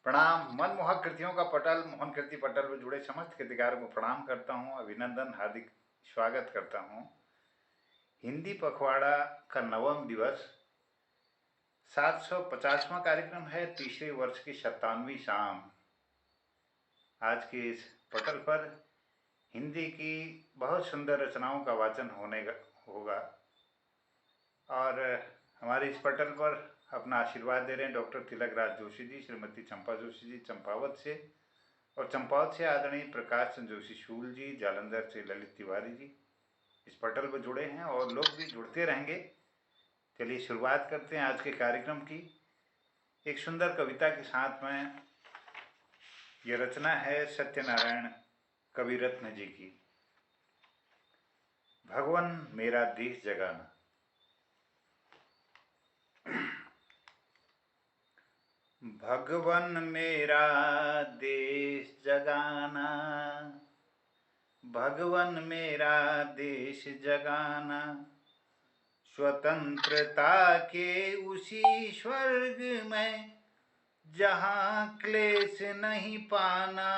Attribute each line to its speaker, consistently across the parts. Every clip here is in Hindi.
Speaker 1: प्रणाम। मनमोहक कृतियों का पटल, मोहन कृति पटल में जुड़े समस्त कृतिकारों को प्रणाम करता हूँ, अभिनंदन, हार्दिक स्वागत करता हूँ। हिंदी पखवाड़ा का 9वां दिवस 750वां कार्यक्रम है, तीसरे वर्ष की 57वीं शाम। आज के इस पटल पर हिंदी की बहुत सुंदर रचनाओं का वाचन होगा और हमारे इस पटल पर अपना आशीर्वाद दे रहे हैं डॉक्टर तिलक राज जोशी जी, श्रीमती चंपा जोशी जी चंपावत से, और चंपावत से आदरणीय प्रकाश चंद्र जोशी शूल जी, जालंधर से ललित तिवारी जी इस पटल पर जुड़े हैं और लोग भी जुड़ते रहेंगे। चलिए शुरुआत करते हैं आज के कार्यक्रम की एक सुंदर कविता के साथ में। यह रचना है सत्यनारायण कविरत्न जी की, भगवन मेरा देश जगाना। भगवन मेरा देश जगाना, भगवन मेरा देश जगाना, स्वतंत्रता के उसी स्वर्ग में जहाँ क्लेश नहीं पाना।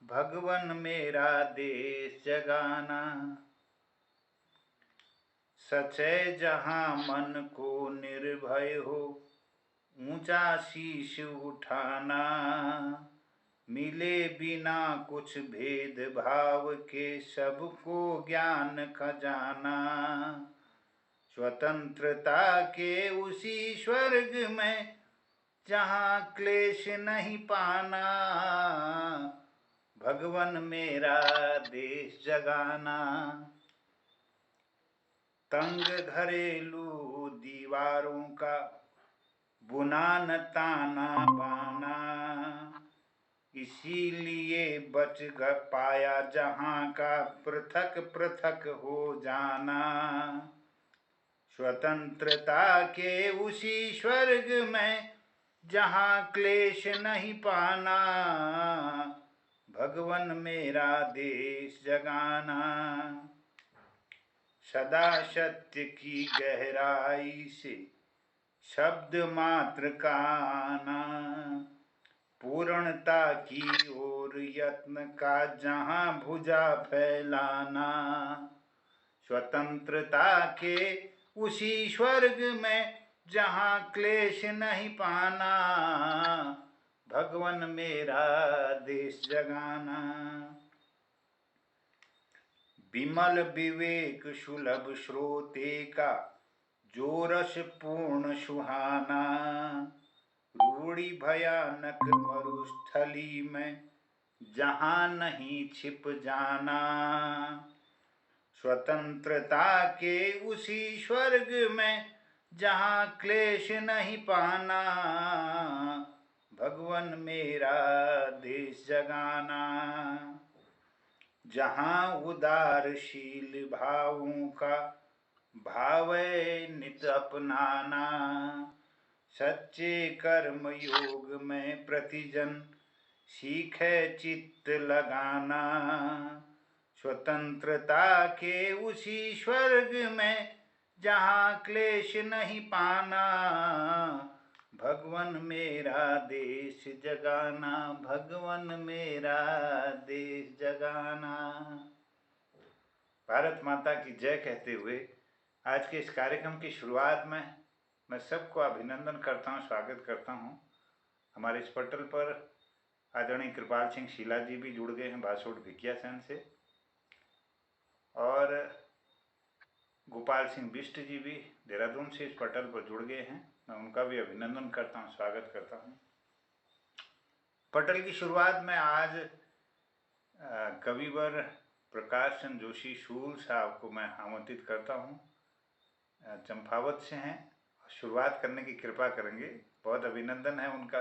Speaker 1: भगवन मेरा देश जगाना, सचे जहाँ मन को निर्भय हो ऊंचा शीश उठाना, मिले बिना कुछ भेदभाव के सबको ज्ञान खजाना। स्वतंत्रता के उसी स्वर्ग में जहाँ क्लेश नहीं पाना। भगवन मेरा देश जगाना, तंग घरेलू दीवारों का बुना न ताना बाना, इसीलिए बच पाया जहाँ का पृथक पृथक हो जाना। स्वतंत्रता के उसी स्वर्ग में जहाँ क्लेश नहीं पाना। भगवन मेरा देश जगाना, सदा सत्य की गहराई से शब्द मात्र का आना, पूर्णता की ओर यत्न का जहाँ भुजा फैलाना। स्वतंत्रता के उसी स्वर्ग में जहाँ क्लेश नहीं पाना। भगवन मेरा देश जगाना, विमल विवेक सुलभ श्रोते का जो रस पूर्ण सुहाना, रूढ़ी भयानक मरुस्थली में जहाँ नहीं छिप जाना। स्वतंत्रता के उसी स्वर्ग में जहाँ क्लेश नहीं पाना। भगवन मेरा देश जगाना, जहाँ उदारशील भावों का भाव नित अपनाना, सच्चे कर्म योग में प्रतिजन सीखे चित्त लगाना। स्वतंत्रता के उसी स्वर्ग में जहाँ क्लेश नहीं पाना। भगवन मेरा देश जगाना, भगवन मेरा देश जगाना। भारत माता की जय कहते हुए आज के इस कार्यक्रम की शुरुआत में मैं सबको अभिनंदन करता हूँ, स्वागत करता हूँ। हमारे इस पटल पर आदरणीय कृपाल सिंह शीला जी भी जुड़ गए हैं बासोट भिकियासैन से, और गोपाल सिंह बिष्ट जी भी देहरादून से इस पटल पर जुड़ गए हैं। मैं उनका भी अभिनंदन करता हूँ, स्वागत करता हूँ। पटल की शुरुआत में आज कविवर प्रकाश चंद्र जोशी शूल साहब को मैं आमंत्रित करता हूँ, चंपावत से हैं, शुरुआत करने की कृपा करेंगे। बहुत अभिनंदन है उनका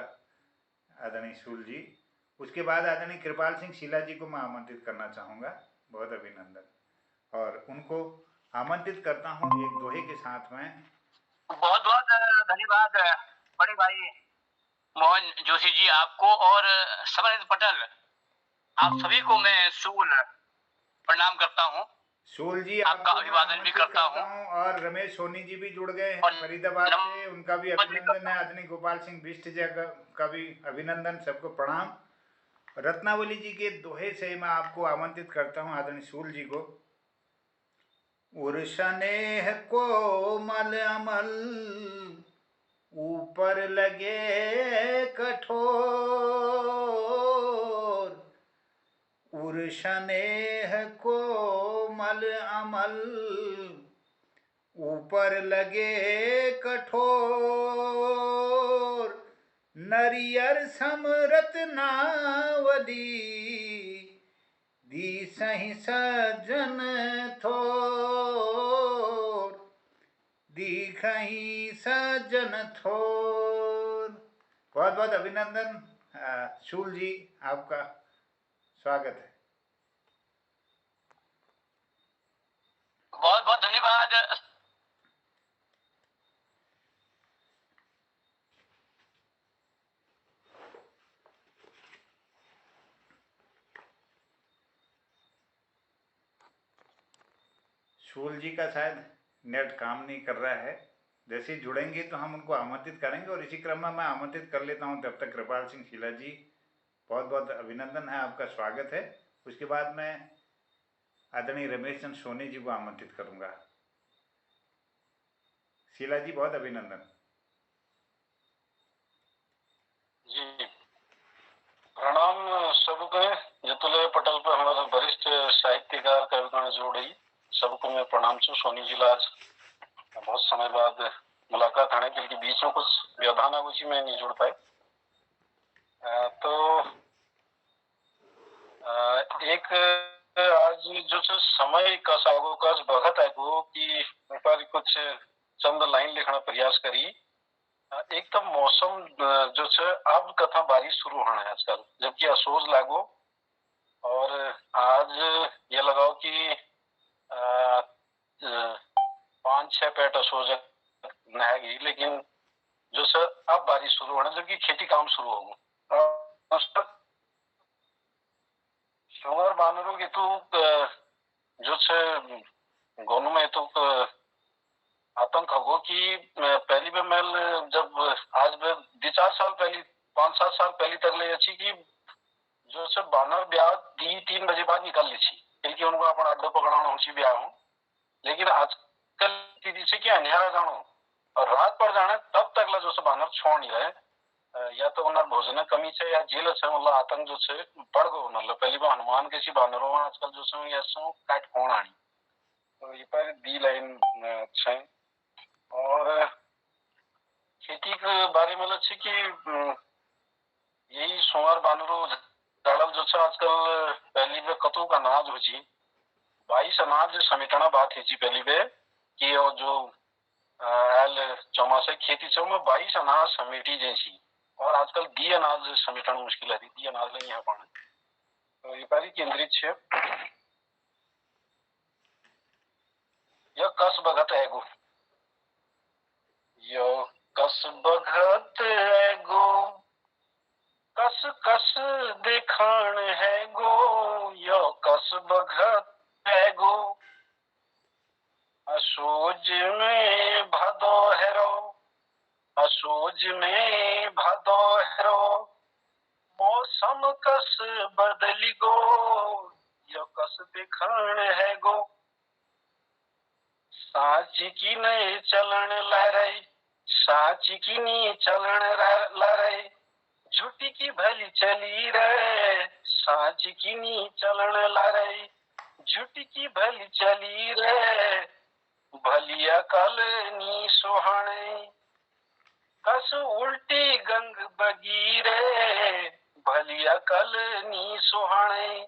Speaker 1: आदरणीय शूल जी। उसके बाद आदरणीय कृपाल सिंह शीला जी को मैं आमंत्रित करना चाहूँगा, बहुत अभिनंदन, और उनको आमंत्रित करता हूँ एक दोहे के साथ में।
Speaker 2: बहुत बहुत धन्यवाद बड़े भाई मोहन जोशी जी आपको, और समर्थ पटल आप सभी को मैं शूल प्रणाम करता हूँ।
Speaker 1: शूल जी
Speaker 2: आपका
Speaker 1: आपको मैं
Speaker 2: अभिवादन भी
Speaker 1: आमंत्रित
Speaker 2: करता
Speaker 1: करता
Speaker 2: हूँ
Speaker 1: हूँ, और रमेश सोनी जी भी जुड़ गए हैं
Speaker 2: और
Speaker 1: फरीदाबाद से, उनका भी
Speaker 2: नमन भी
Speaker 1: अभिनंदन
Speaker 2: करता
Speaker 1: है।
Speaker 2: हूँ।
Speaker 1: आदरणीय गोपाल सिंह बिष्ट जी का भी अभिनंदन, सबको प्रणाम। रत्नावली जी के दोहे से मैं आपको आमंत्रित करता हूँ, आदरणीय शूल जी को। उर्शनेह को मल अमल, ऊपर लगे कठोर। उर्शनेह को मल अमल, ऊपर लगे कठोर। नरियर समरत नावली, दी सही सज्जन थोर। दिखही सज्जन थोर। बहुत बहुत अभिनंदन शूल जी, आपका स्वागत है।
Speaker 2: बहुत बहुत धन्यवाद।
Speaker 1: शूल जी का शायद नेट काम नहीं कर रहा है। जैसे ही जुड़ेंगे तो हम उनको आमंत्रित करेंगे, और इसी क्रम में मैं आमंत्रित कर लेता हूं। तब तक कृपाल सिंह शीला जी, बहुत बहुत अभिनंदन है, आपका स्वागत है। उसके बाद मैं आदरणीय रमेश चंद्र सोनी जी को आमंत्रित करूंगा। शीला जी, बहुत अभिनंदन।
Speaker 3: जी प्रणाम सबको। जितने पटल पर हमारे वरिष्ठ साहित्यकार कविगण जोड़ी सबको मैं प्रणाम छू। सोनी जी आज बहुत समय बाद मुलाकात आने के बीच में कुछ व्यवधान आ में नहीं जुड़ पाए। तो एक आज जो समय का सागो का भगत है वो कि पर कुछ चंद लाइन लिखना प्रयास करी। एक तो मौसम जो अब कथा बारिश शुरू होना है आजकल, जबकि असोज लागो और आज ये लगाओ कि 5-6 पैट असोज नहाएगी, लेकिन जो अब बारिश शुरू होना जबकि खेती काम शुरू होगा। शुगर बानरों की तो जो गोनू में तो आतंक हो कि पहली बार मैं जब आज 2-4 साल पहले 5-7 साल पहले तक ले अच्छी कि जो बानर ब्याह 3 बजे बाद निकल ली थी, क्योंकि उनको अपना अड्डो पकड़ाना हो ब्याह हो। लेकिन आजकल दीदी से क्या अंधेरा जानो और रात पर जाने तब तक ला जो बानर छोड़ नहीं रहे। या तो उन्हें भोजन कमी से या जेल से मतलब आतंक जो बढ़ गो। मतलब पहली बार हनुमान के बानरों में आजकल जो ऐसा काट फोन आनी, तो ये पर दी लाइन है। और खेती के बारे में अच्छी कि यही सोमवार बानरो जाड़ल जो आजकल पहली बे कतु का अनाज हो 22 अनाज समेटना बात है पहली बे कि और जो एल चौमासे खेती से में 22 अनाज समेटी जैसी, और आजकल दी अनाज समेटना मुश्किल है। दी अनाज नहीं यहाँ पाने, तो ये पर केंद्रित है। यह कस बगत है गो, यो कस बगत है गो, कस कस देखान है गो, यो कस बगत है गो। असोज में भदो हेरो, असोज में भदो हेरो, मौसम कस बदली गो, यो कस देखान है गो। साची की नहीं चलन ला रही, साची की नहीं चलन ला रही, झूठी की भली चली रे, साची की नहीं चलन ला रही, झूठी की भली चली रे। भलिया कल नी सोहाने, कस उल्टी गंग बगी रे, भलिया कल नी सोहाने,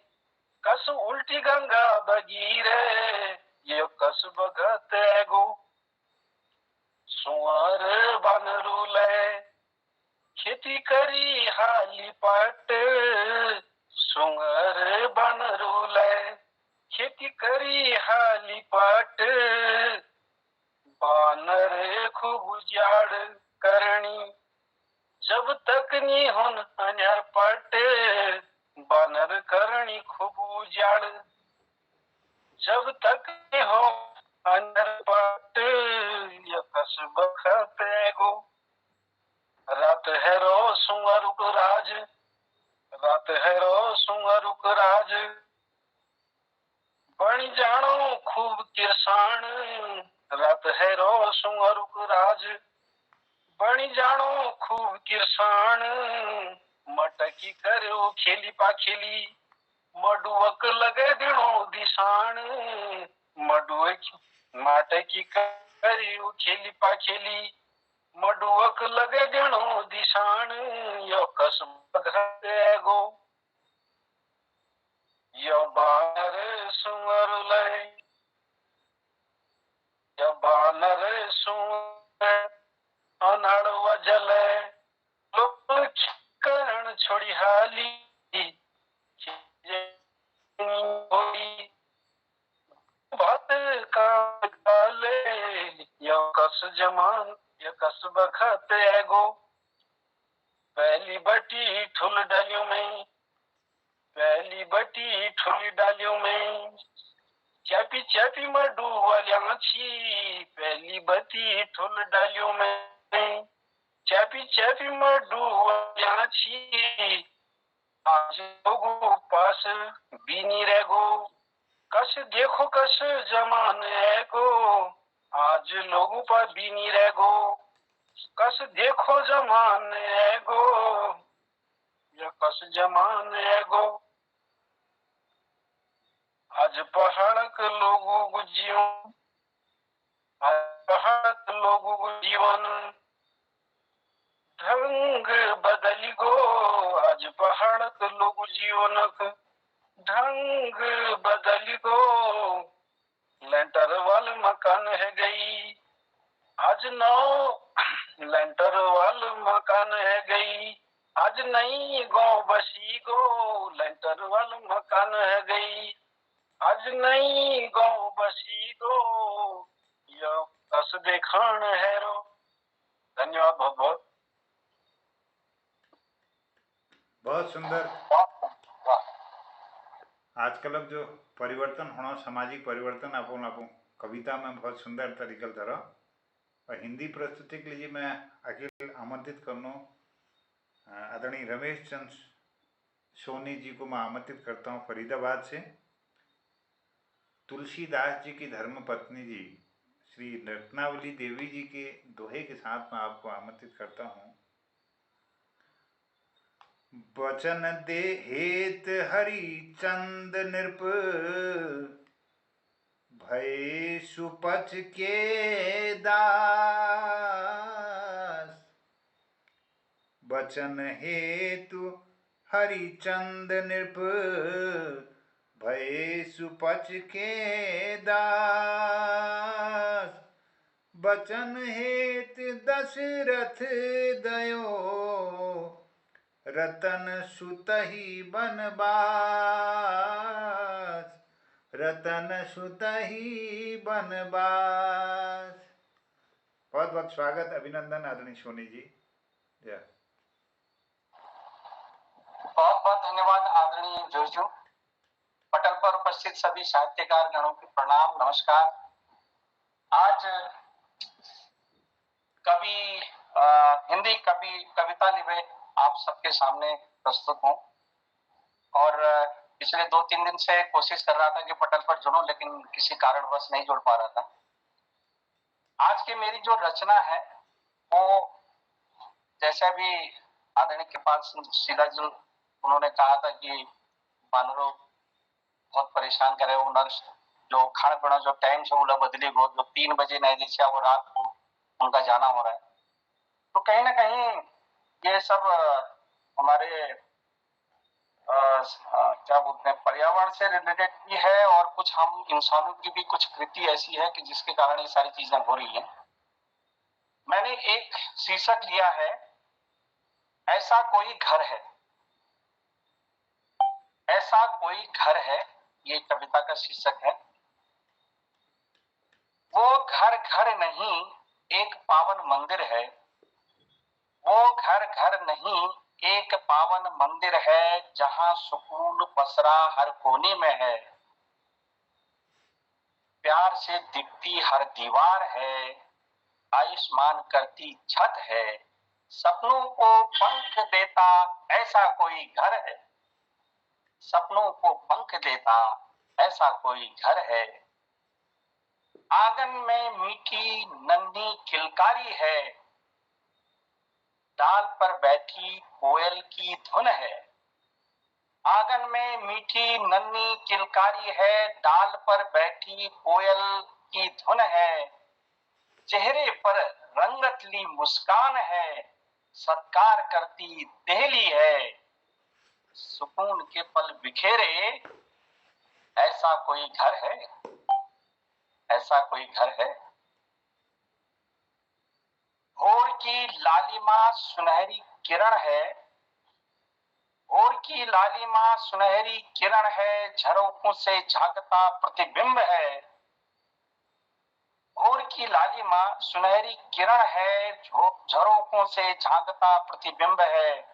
Speaker 3: कस उल्टी गंगा बगी रे, ये कस बगत गो। सुअर बनरू ले खेती करी हाली पट, सुअर बनरू ले खेती करी हाली पट, बानर खूब जाड़ करनी जब तक नी हुन अन्यर पट, बानर करनी खूब जाड़ जब तक हो अंदर पाट या कसब खतेगो रात है रो सुअरुक राज रात है रो सुअरुक राज बन जानो खूब किरसान रात है रो सुअरुक राज बन जानो खूब किरसान मटकी करो खेली पाखेली मडुवक लगे दिनो दिशान मडुवक माटकी करो खेली पाखेली मडुवक लगे दिनो दिशान यो कसब घरेगो यो बानर सुअर लय यो बानर सुअर अनाड़वा जले लोग करण छोड़ी हाली भात का काले यो कस जमान यो कस बखते एगो पहली बटी ठुल डालियों में पहली बटी ठुल डालियों में चापी चापी मडू वालियां छी पहली बटी ठुल डालियों में चापी चापी मडू वालियां छी आज लोगों पास बीनी रहेगो कस देखो कस जमाने को आज लोगों पर बीनी रहेगो कस देखो जमाने को या कस जमाने को आज पहाड़ के लोगों को जीवन आज पहाड़ के लोगों को जीवन ढंग बदली गो आज पहाड़ के लोग जीवन के ढंग बदली गो लेंटर वाल मकान है गई आज नौ लेंटर वाल मकान है गई आज नई गाँव बसी गो लेंटर वाल मकान है गई आज नई गाँव बसी गो यो कस देखान है रो। धन्यवाद बहुत बहुत।
Speaker 1: बहुत सुंदर। आजकल अब जो परिवर्तन होना सामाजिक परिवर्तन अपन अपन कविता में बहुत सुंदर तरीके तरह और हिंदी प्रस्तुति के लिए मैं अखिल आमंत्रित करना आदरणीय रमेश चंद्र सोनी जी को मैं आमंत्रित करता हूँ फरीदाबाद से। तुलसीदास जी की धर्म पत्नी जी श्री रत्नावली देवी जी के दोहे के साथ मैं आपको आमंत्रित करता हूँ। वचन दे हेत हरि चंद नृप भय सुपच के दास वचन हेतु हरिचंद नृप भय सुपच के दास वचन हेत दशरथ दयो रतन सुतहि बनबास रतन सुतहि बनबास। बहुत बहुत स्वागत अभिनंदन आदरणीय सोनी जी।
Speaker 4: बहुत बहुत धन्यवाद आदरणीय जोशू। पटल पर उपस्थित सभी साहित्यकार गणों की प्रणाम नमस्कार। आज कवि हिंदी कविता लिबे आप सबके सामने प्रस्तुत हूँ और पिछले 2-3 दिन से कोशिश कर रहा था कि पटल पर जुड़ूं लेकिन किसी कारणवश नहीं जुड़ पा रहा था। आज की मेरी जो रचना है वो जैसे भी आदरणीय कृपाल सिंह सीधा जी उन्होंने कहा था कि बानरों बहुत परेशान करे जो खाना पीना जो टाइम से बोला बदली गो जो 3 बजे नहीं जैसे वो रात को उनका जाना हो रहा है। तो कहीं ना कहीं ये सब हमारे क्या बोलते हैं पर्यावरण से रिलेटेड भी है और कुछ हम इंसानों की भी कुछ कृति ऐसी है कि जिसके कारण ये सारी चीजें हो रही हैं। मैंने एक शीर्षक लिया है ऐसा कोई घर है। ऐसा कोई घर है ये कविता का शीर्षक है। वो घर घर नहीं एक पावन मंदिर है। वो घर घर नहीं एक पावन मंदिर है जहां सुकून पसरा हर कोने में है। प्यार से दिखती हर दीवार है, आयुष्मान करती छत है, सपनों को पंख देता ऐसा कोई घर है, सपनों को पंख देता ऐसा कोई घर है। आंगन में मीठी नन्ही किलकारी है, डाल पर बैठी कोयल की धुन है। आंगन में मीठी नन्ही किलकारी है, डाल पर बैठी कोयल की धुन है। चेहरे पर रंगतली मुस्कान है, सत्कार करती देहली है। सुकून के पल बिखेरे ऐसा कोई घर है, ऐसा कोई घर है। भोर की लालिमा सुनहरी किरण है, भोर की लालिमा सुनहरी किरण है, झरोखों से झांकता प्रतिबिंब है। भोर की लालिमा सुनहरी किरण है, झरोखों से झांकता प्रतिबिंब है।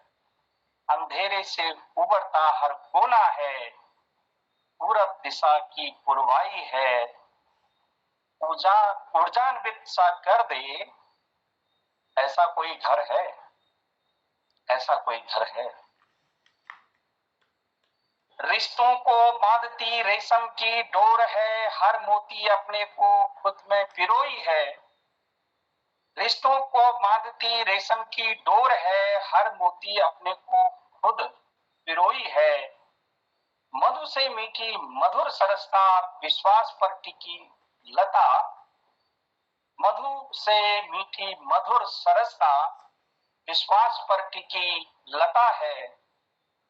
Speaker 4: अंधेरे से उबरता हर कोना है, पूरब दिशा की पुरवाई है। ऊर्जान्वित सा कर दे ऐसा कोई घर है, ऐसा कोई घर है। रिश्तों को बांधती रेशम की डोर है, हर मोती अपने को खुद में पिरोई है। रिश्तों को बांधती रेशम की डोर है, हर मोती अपने को खुद पिरोई है। मधु से मीठी मधुर सरसता विश्वास पर टिकी लता, मधु से मीठी मधुर सरसता विश्वास पर टिकी लता है।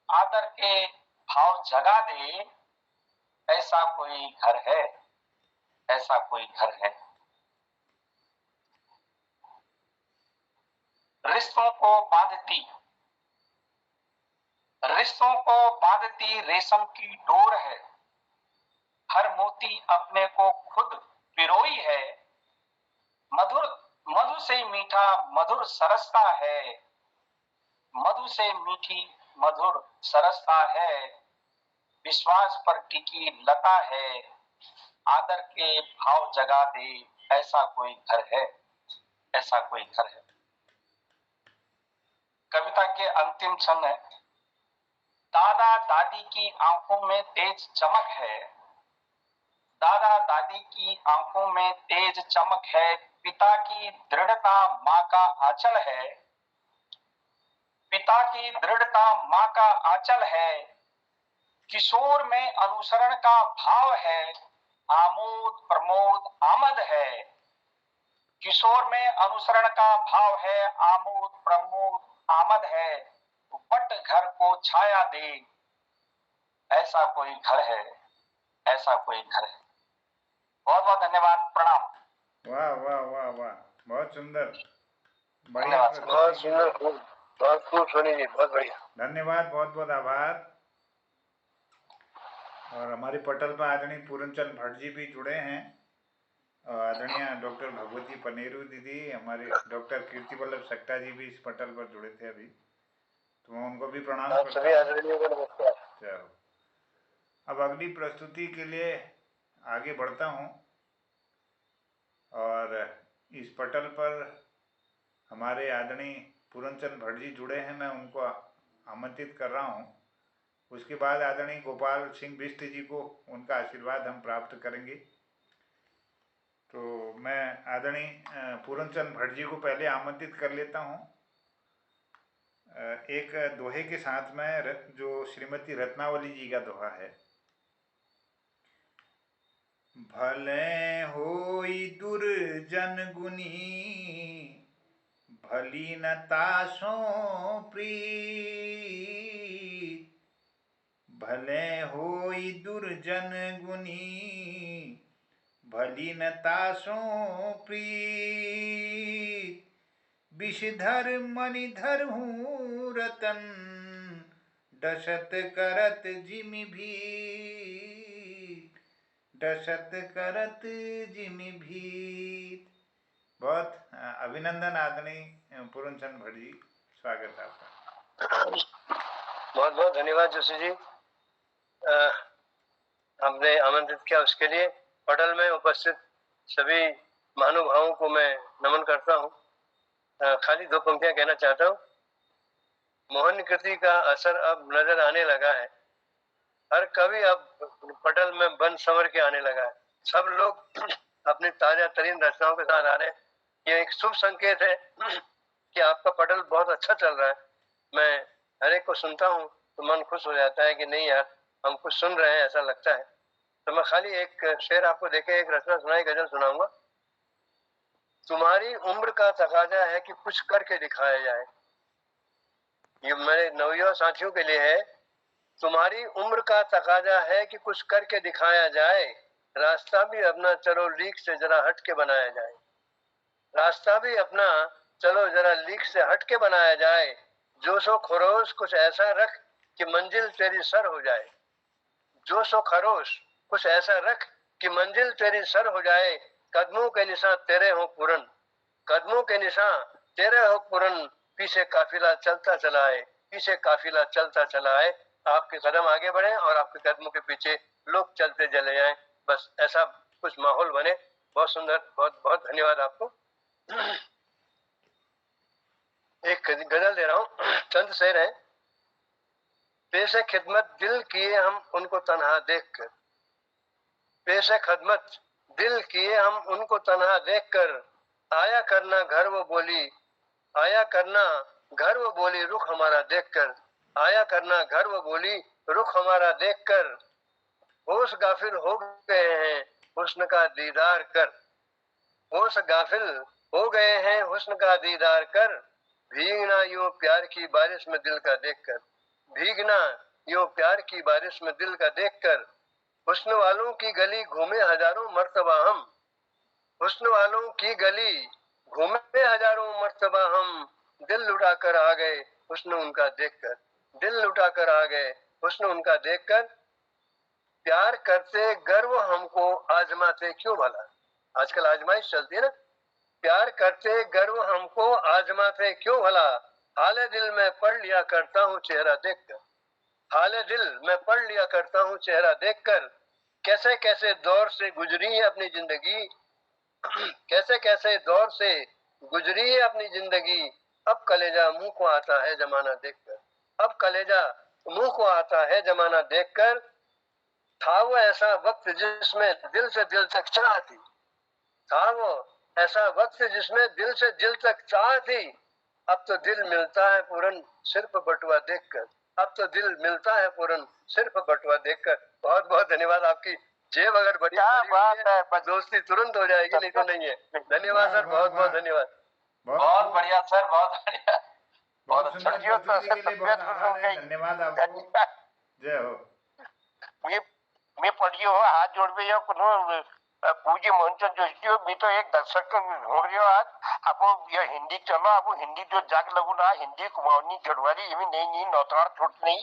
Speaker 4: आदर के भाव जगा दे ऐसा कोई घर है, ऐसा कोई घर है। रिश्तों को बांधती रेशम की डोर है, हर मोती अपने को खुद पिरोई है। मधु से मीठा मधुर सरसता है, मधु से मीठी मधुर सरसता है। विश्वास पर टिकी लता है, आदर के भाव जगा दे ऐसा कोई घर है, ऐसा कोई घर है। कविता के अंतिम क्षण है। दादा दादी की आंखों में तेज चमक है, दादा दादी की आंखों में तेज चमक है। पिता की दृढ़ता माँ का आंचल है, पिता की दृढ़ता माँ का आंचल है। किशोर में अनुसरण का भाव है, आमोद प्रमोद आमद है। किशोर में अनुसरण का भाव है, आमोद प्रमोद आमद है। वट घर को छाया दे ऐसा कोई घर है, ऐसा कोई घर है। बहुत बहुत धन्यवाद, प्रणाम।
Speaker 1: वाह वाह वाह वाह, बहुत सुंदर, बढ़िया
Speaker 4: धन्यवाद,
Speaker 1: प्रस्तुति
Speaker 5: बहुत
Speaker 1: की।
Speaker 5: सुंदर, बहुत खूब सोनी जी, बहुत बढ़िया।
Speaker 1: धन्यवाद, बहुत बहुत आभार। और हमारे पटल पर आदरणीय पूरनचंद भट्ट जी भी जुड़े हैं, और आदरणीय डॉक्टर भगवती पनेरू दीदी, हमारे डॉक्टर कीर्ति वल्लभ सक्टा जी भी इस पटल पर जुड़े थे अभी, तो मैं उनको भी प्रणाम
Speaker 5: आप
Speaker 1: करता
Speaker 5: सभी
Speaker 1: हूँ।
Speaker 5: आदरणीयों को नमस्कार।
Speaker 1: चलो, अब अगली प्रस्तुति के लिए आगे बढ़ता हूँ, और इस पटल पर हमारे आदरणीय पूरनचंद भट्ट जी जुड़े हैं, मैं उनको आमंत्रित कर रहा हूँ। उसके बाद आदरणीय गोपाल सिंह बिष्ट जी को उनका आशीर्वाद हम प्राप्त करेंगे। तो मैं आदरणीय पूरनचंद भट्ट जी को पहले आमंत्रित कर लेता हूँ एक दोहे के साथ में, जो श्रीमती रत्नावली जी का दोहा है। भले होई दुर्जन गुनी, भली न तासों प्रीत। भले होई दुर्जन गुनी, भली न तासों प्रीत। विषधर मणिधर हूँ रतन, डसत करत जिमि भीत, डसत करत जिमि भीत। बहुत अभिनंदन आदरणीय पूरनचंद भट्ट जी, स्वागत है आपका।
Speaker 5: बहुत बहुत धन्यवाद जोशी जी, आपने आमंत्रित किया उसके लिए। पटल में उपस्थित सभी महानुभावों को मैं नमन करता हूँ। खाली 2 पंक्तियां कहना चाहता हूँ। मोहन कृति का असर अब नजर आने लगा है। हर कवि अब पटल में बन संवर के आने लगा है। सब लोग अपनी ताजा तरीन रचनाओं के साथ आ रहे हैं। ये एक शुभ संकेत है कि आपका पटल बहुत अच्छा चल रहा है। मैं हर एक को सुनता हूँ तो मन खुश हो जाता है कि नहीं यार, हम कुछ सुन रहे हैं ऐसा लगता है। तो मैं खाली एक शेर आपको देके एक रचना सुनाई, गजल सुनाऊंगा। तुम्हारी उम्र का तकाजा है कि कुछ करके दिखाया जाए। ये मेरे नवयुवा साथियों के लिए है। तुम्हारी उम्र का तकाजा है कि कुछ करके दिखाया जाए, रास्ता भी अपना चलो लीक से जरा हट के बनाया जाए। रास्ता भी अपना चलो जरा लीक से हट के बनाया जाए। जोशो खरोश कुछ ऐसा रख कि मंजिल तेरी सर हो जाए। जोशो खरोश कुछ ऐसा रख कि मंजिल तेरी सर हो जाए। कदमों के निशान तेरे हो पूरन, कदमों के निशान तेरे हो पूरन। पीछे काफिला चलता चला आए, पीछे काफिला चलता चला आए। आपके कदम आगे बढ़े और आपके कदमों के पीछे लोग चलते चले जाएं। बस ऐसा कुछ माहौल बने। बहुत सुंदर, बहुत बहुत धन्यवाद आपको। एक गजल दे रहा हूँ, चंद शेर है। पेशे खिदमत दिल किए हम उनको तन्हा देखकर, पेशे खिदमत दिल किए हम उनको तन्हा देखकर। आया करना घर वो बोली, आया करना घर वो बोली रुख हमारा देखकर। आया करना घर वो बोली रुख हमारा देखकर। होश गाफिल हो गए हैं हुस्न का दीदार कर, होश गाफिल हो गए हैं हुस्न का दीदार कर। भीगना यूं प्यार की बारिश में दिल का देखकर, भीगना यूं प्यार की बारिश में दिल का देखकर। हुस्न वालों की गली घूमे हजारों मर्तबा हम, हुस्न वालों की गली घूमे हजारों मर्तबा हम। दिल लुटा कर आ गए हुस्न उनका देखकर, दिल लुटा कर आ गए हुस्न उनका देखकर। प्यार करते गर्व हमको आजमाते क्यों भला, आजकल आजमाइश चलती है ना। प्यार करते गर्व हमको आजमाते क्यों भला। हाले दिल में पढ़ लिया करता हूँ चेहरा देखकर, हाले दिल में पढ़ लिया करता हूँ चेहरा देखकर। कैसे कैसे दौर से गुजरी है अपनी जिंदगी, कैसे कैसे दौर से गुजरी है अपनी जिंदगी। अब कलेजा मुंह को आता है जमाना देखकर, अब कलेजा मुंह को आता है जमाना देखकर। था वो ऐसा वक्त जिसमें दिल से दिल तक चाह थी, था वो ऐसा वक्त जिसमें दिल से दिल तक चाह थी। अब तो दिल मिलता है पूरन सिर्फ बटुआ देखकर, अब तो दिल मिलता है पूरन सिर्फ बटुआ देखकर। बहुत बहुत धन्यवाद। आपकी जेब अगर बड़ी है दोस्ती तुरंत हो जाएगी, नहीं तो नहीं है। धन्यवाद सर, बहुत बहुत धन्यवाद।
Speaker 4: बहुत बढ़िया सर, बहुत बढ़िया,
Speaker 1: बहुत सुंदर प्रस्तुति के लिए बहुत आभार है। धन्यवाद आपको। जय हो।
Speaker 6: मी पढ़ियो हाथ जोड़ भी कोनो पूज्य मोहनचंद जोशी मी तो एक दर्शक हो रही हो आज। आपको ये हिंदी चलो, आपको हिंदी जो जाग लगू ना, हिंदी कुमाऊनी गढ़वाली ये भी नहीं नौतार छूट नहीं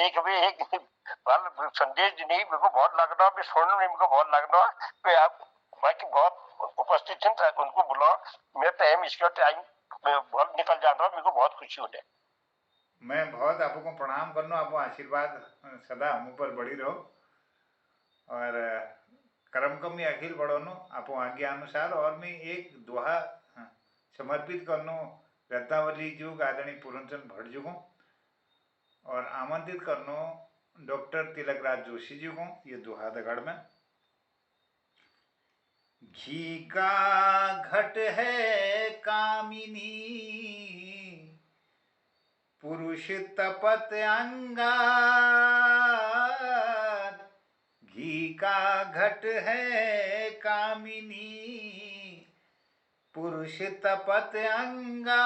Speaker 6: एक भी एक संदेश नहीं। मेरे को बहुत लग रहा है, सुनने में मेरे को बहुत लग रहा है। आप बाकी बहुत उपस्थित थे, उनको बुलाओ। मेरा टाइम इसका टाइम बहुत निकल जा रहा है, मेरे को बहुत खुशी हो रही है।
Speaker 1: मैं बहुत आपको प्रणाम करना, आपको आशीर्वाद सदा हम ऊपर बढ़ी रहो और कर्म कमी अखिल बढ़ोनो आपो आज्ञा अनुसार। और मैं एक दोहा समर्पित करनो रत्नावली जी आदरणीय पूरनचंद भट्ट जी को और आमंत्रित करनो डॉक्टर तिलकराज जोशी जी को ये दोहा दगड़ में। घी का घट है कामिनी पुरुष तपत अंगार, घी का घट है कामिनी पुरुष तपत अंगार।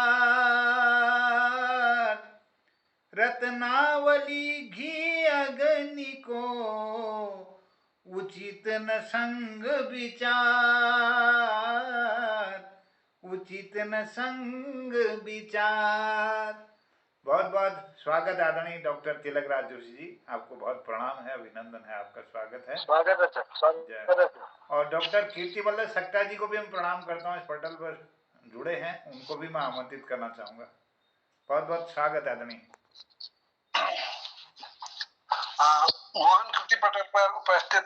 Speaker 1: रत्नावली घी अग्नि को उचित न संग विचार, उचित न संग विचार। बहुत बहुत स्वागत आदरणीय डॉक्टर तिलकराज जोशी जी, आपको बहुत प्रणाम है, अभिनंदन है, आपका स्वागत है।
Speaker 5: स्वागत है सर, स्वागत है।
Speaker 1: और डॉक्टर कीर्ति वल्लभ सक्ता जी को भी हम प्रणाम करता हूँ, इस पटल पर जुड़े हैं, उनको भी मैं आमंत्रित करना चाहूँगा। बहुत बहुत स्वागत आदरणीय।
Speaker 3: मोहन कृति पटल पर उपस्थित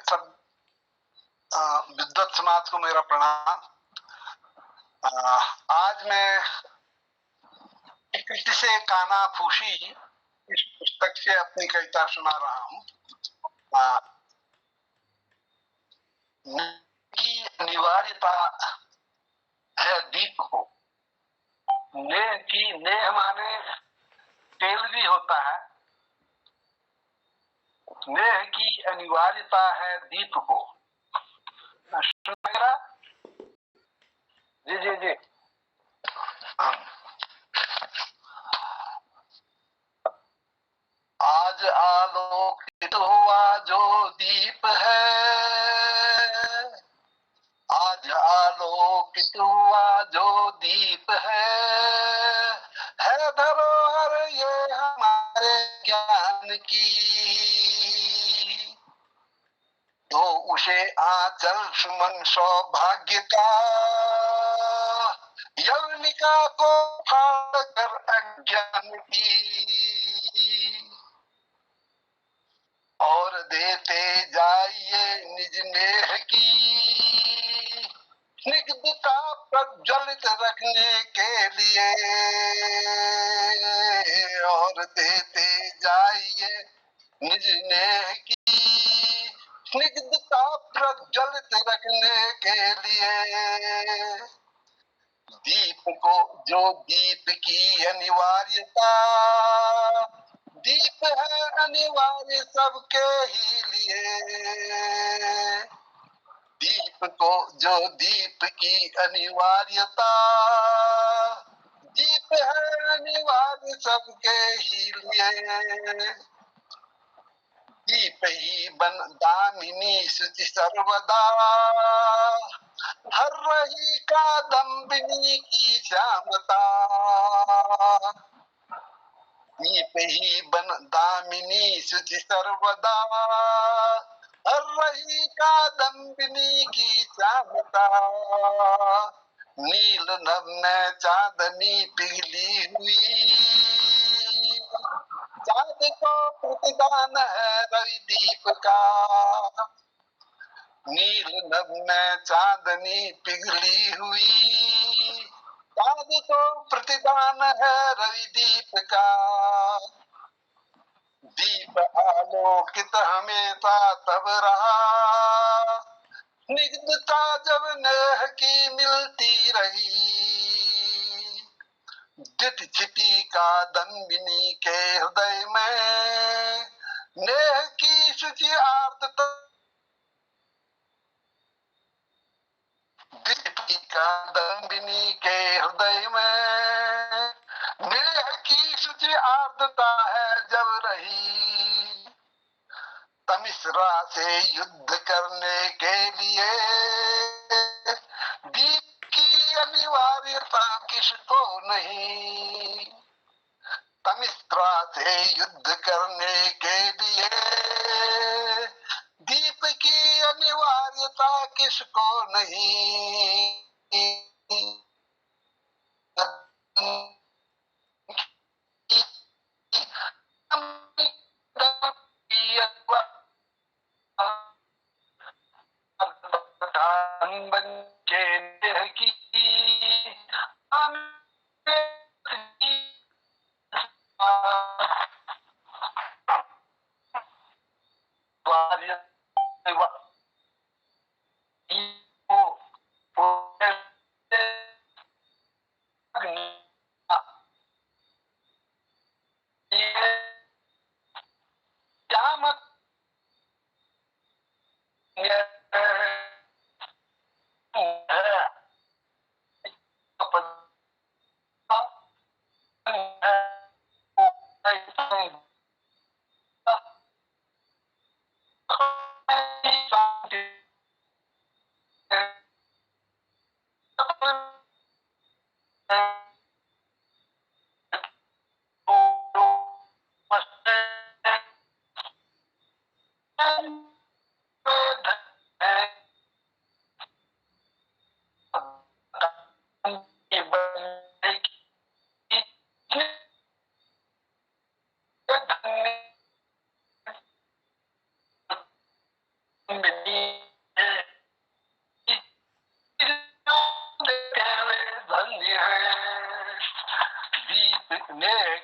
Speaker 7: विद्वत समाज को मेरा प्रणाम। आज मैं कृति से काना फूसी इस पुस्तक से अपनी कविता सुना रहा हूँ। की अनिवार्यता है दीप को। नेह की नेह माने तेल भी होता है। नेह की अनिवार्यता है दीप को। सुनेगा? जी जी जी। आज आलोकित हुआ जो दीप है, आज आलोकित हुआ जो दीप है धरोहर ये हमारे ज्ञान की। तो उसे आंचल सुमन सौभाग्य का, यवनिका को फाड़ कर अज्ञान की। और देते जाइए निज नेह की स्निग्धता प्रज्वलित रखने के लिए। और देते जाइए निज नेह की स्निग्धता प्रज्वलित रखने के लिए। दीप को जो दीप की अनिवार्यता, दीप है अनिवार्य सबके ही लिए। दीप को जो दीप की अनिवार्यता, दीप है अनिवार्य सबके ही लिए। दीप ही बन दामिनी शुचि सर्वदा, हर रही कादम्बिनी की श्यामता। दीप ही बन दामिनी शुचि सर्वदा, हर रही कादम्बिनी की श्यामता। नील नभ में चांदनी पिघली हुई, चांद को प्रतिदान है रवि दीप का। नील नभ में चांदनी पिघली हुई, चांद को प्रतिदान है रवि दीप का। दीप आलोकित हमेशा तब रहा, स्निग्धता जब नेह की मिलती रही। जित छिपी कादम्बिनी के हृदय में, नेह की शुचि आर्द्रता। दीपी कादम्बिनी के हृदय में, नेह की शुचि आर्द्रता है जब रही। तमिश्रा से युद्ध करने के लिए, दीप की अनिवार्यता किसको नहीं। तमिश्रा से युद्ध करने के लिए, दीप की अनिवार्यता किसको नहीं। बन के नेह की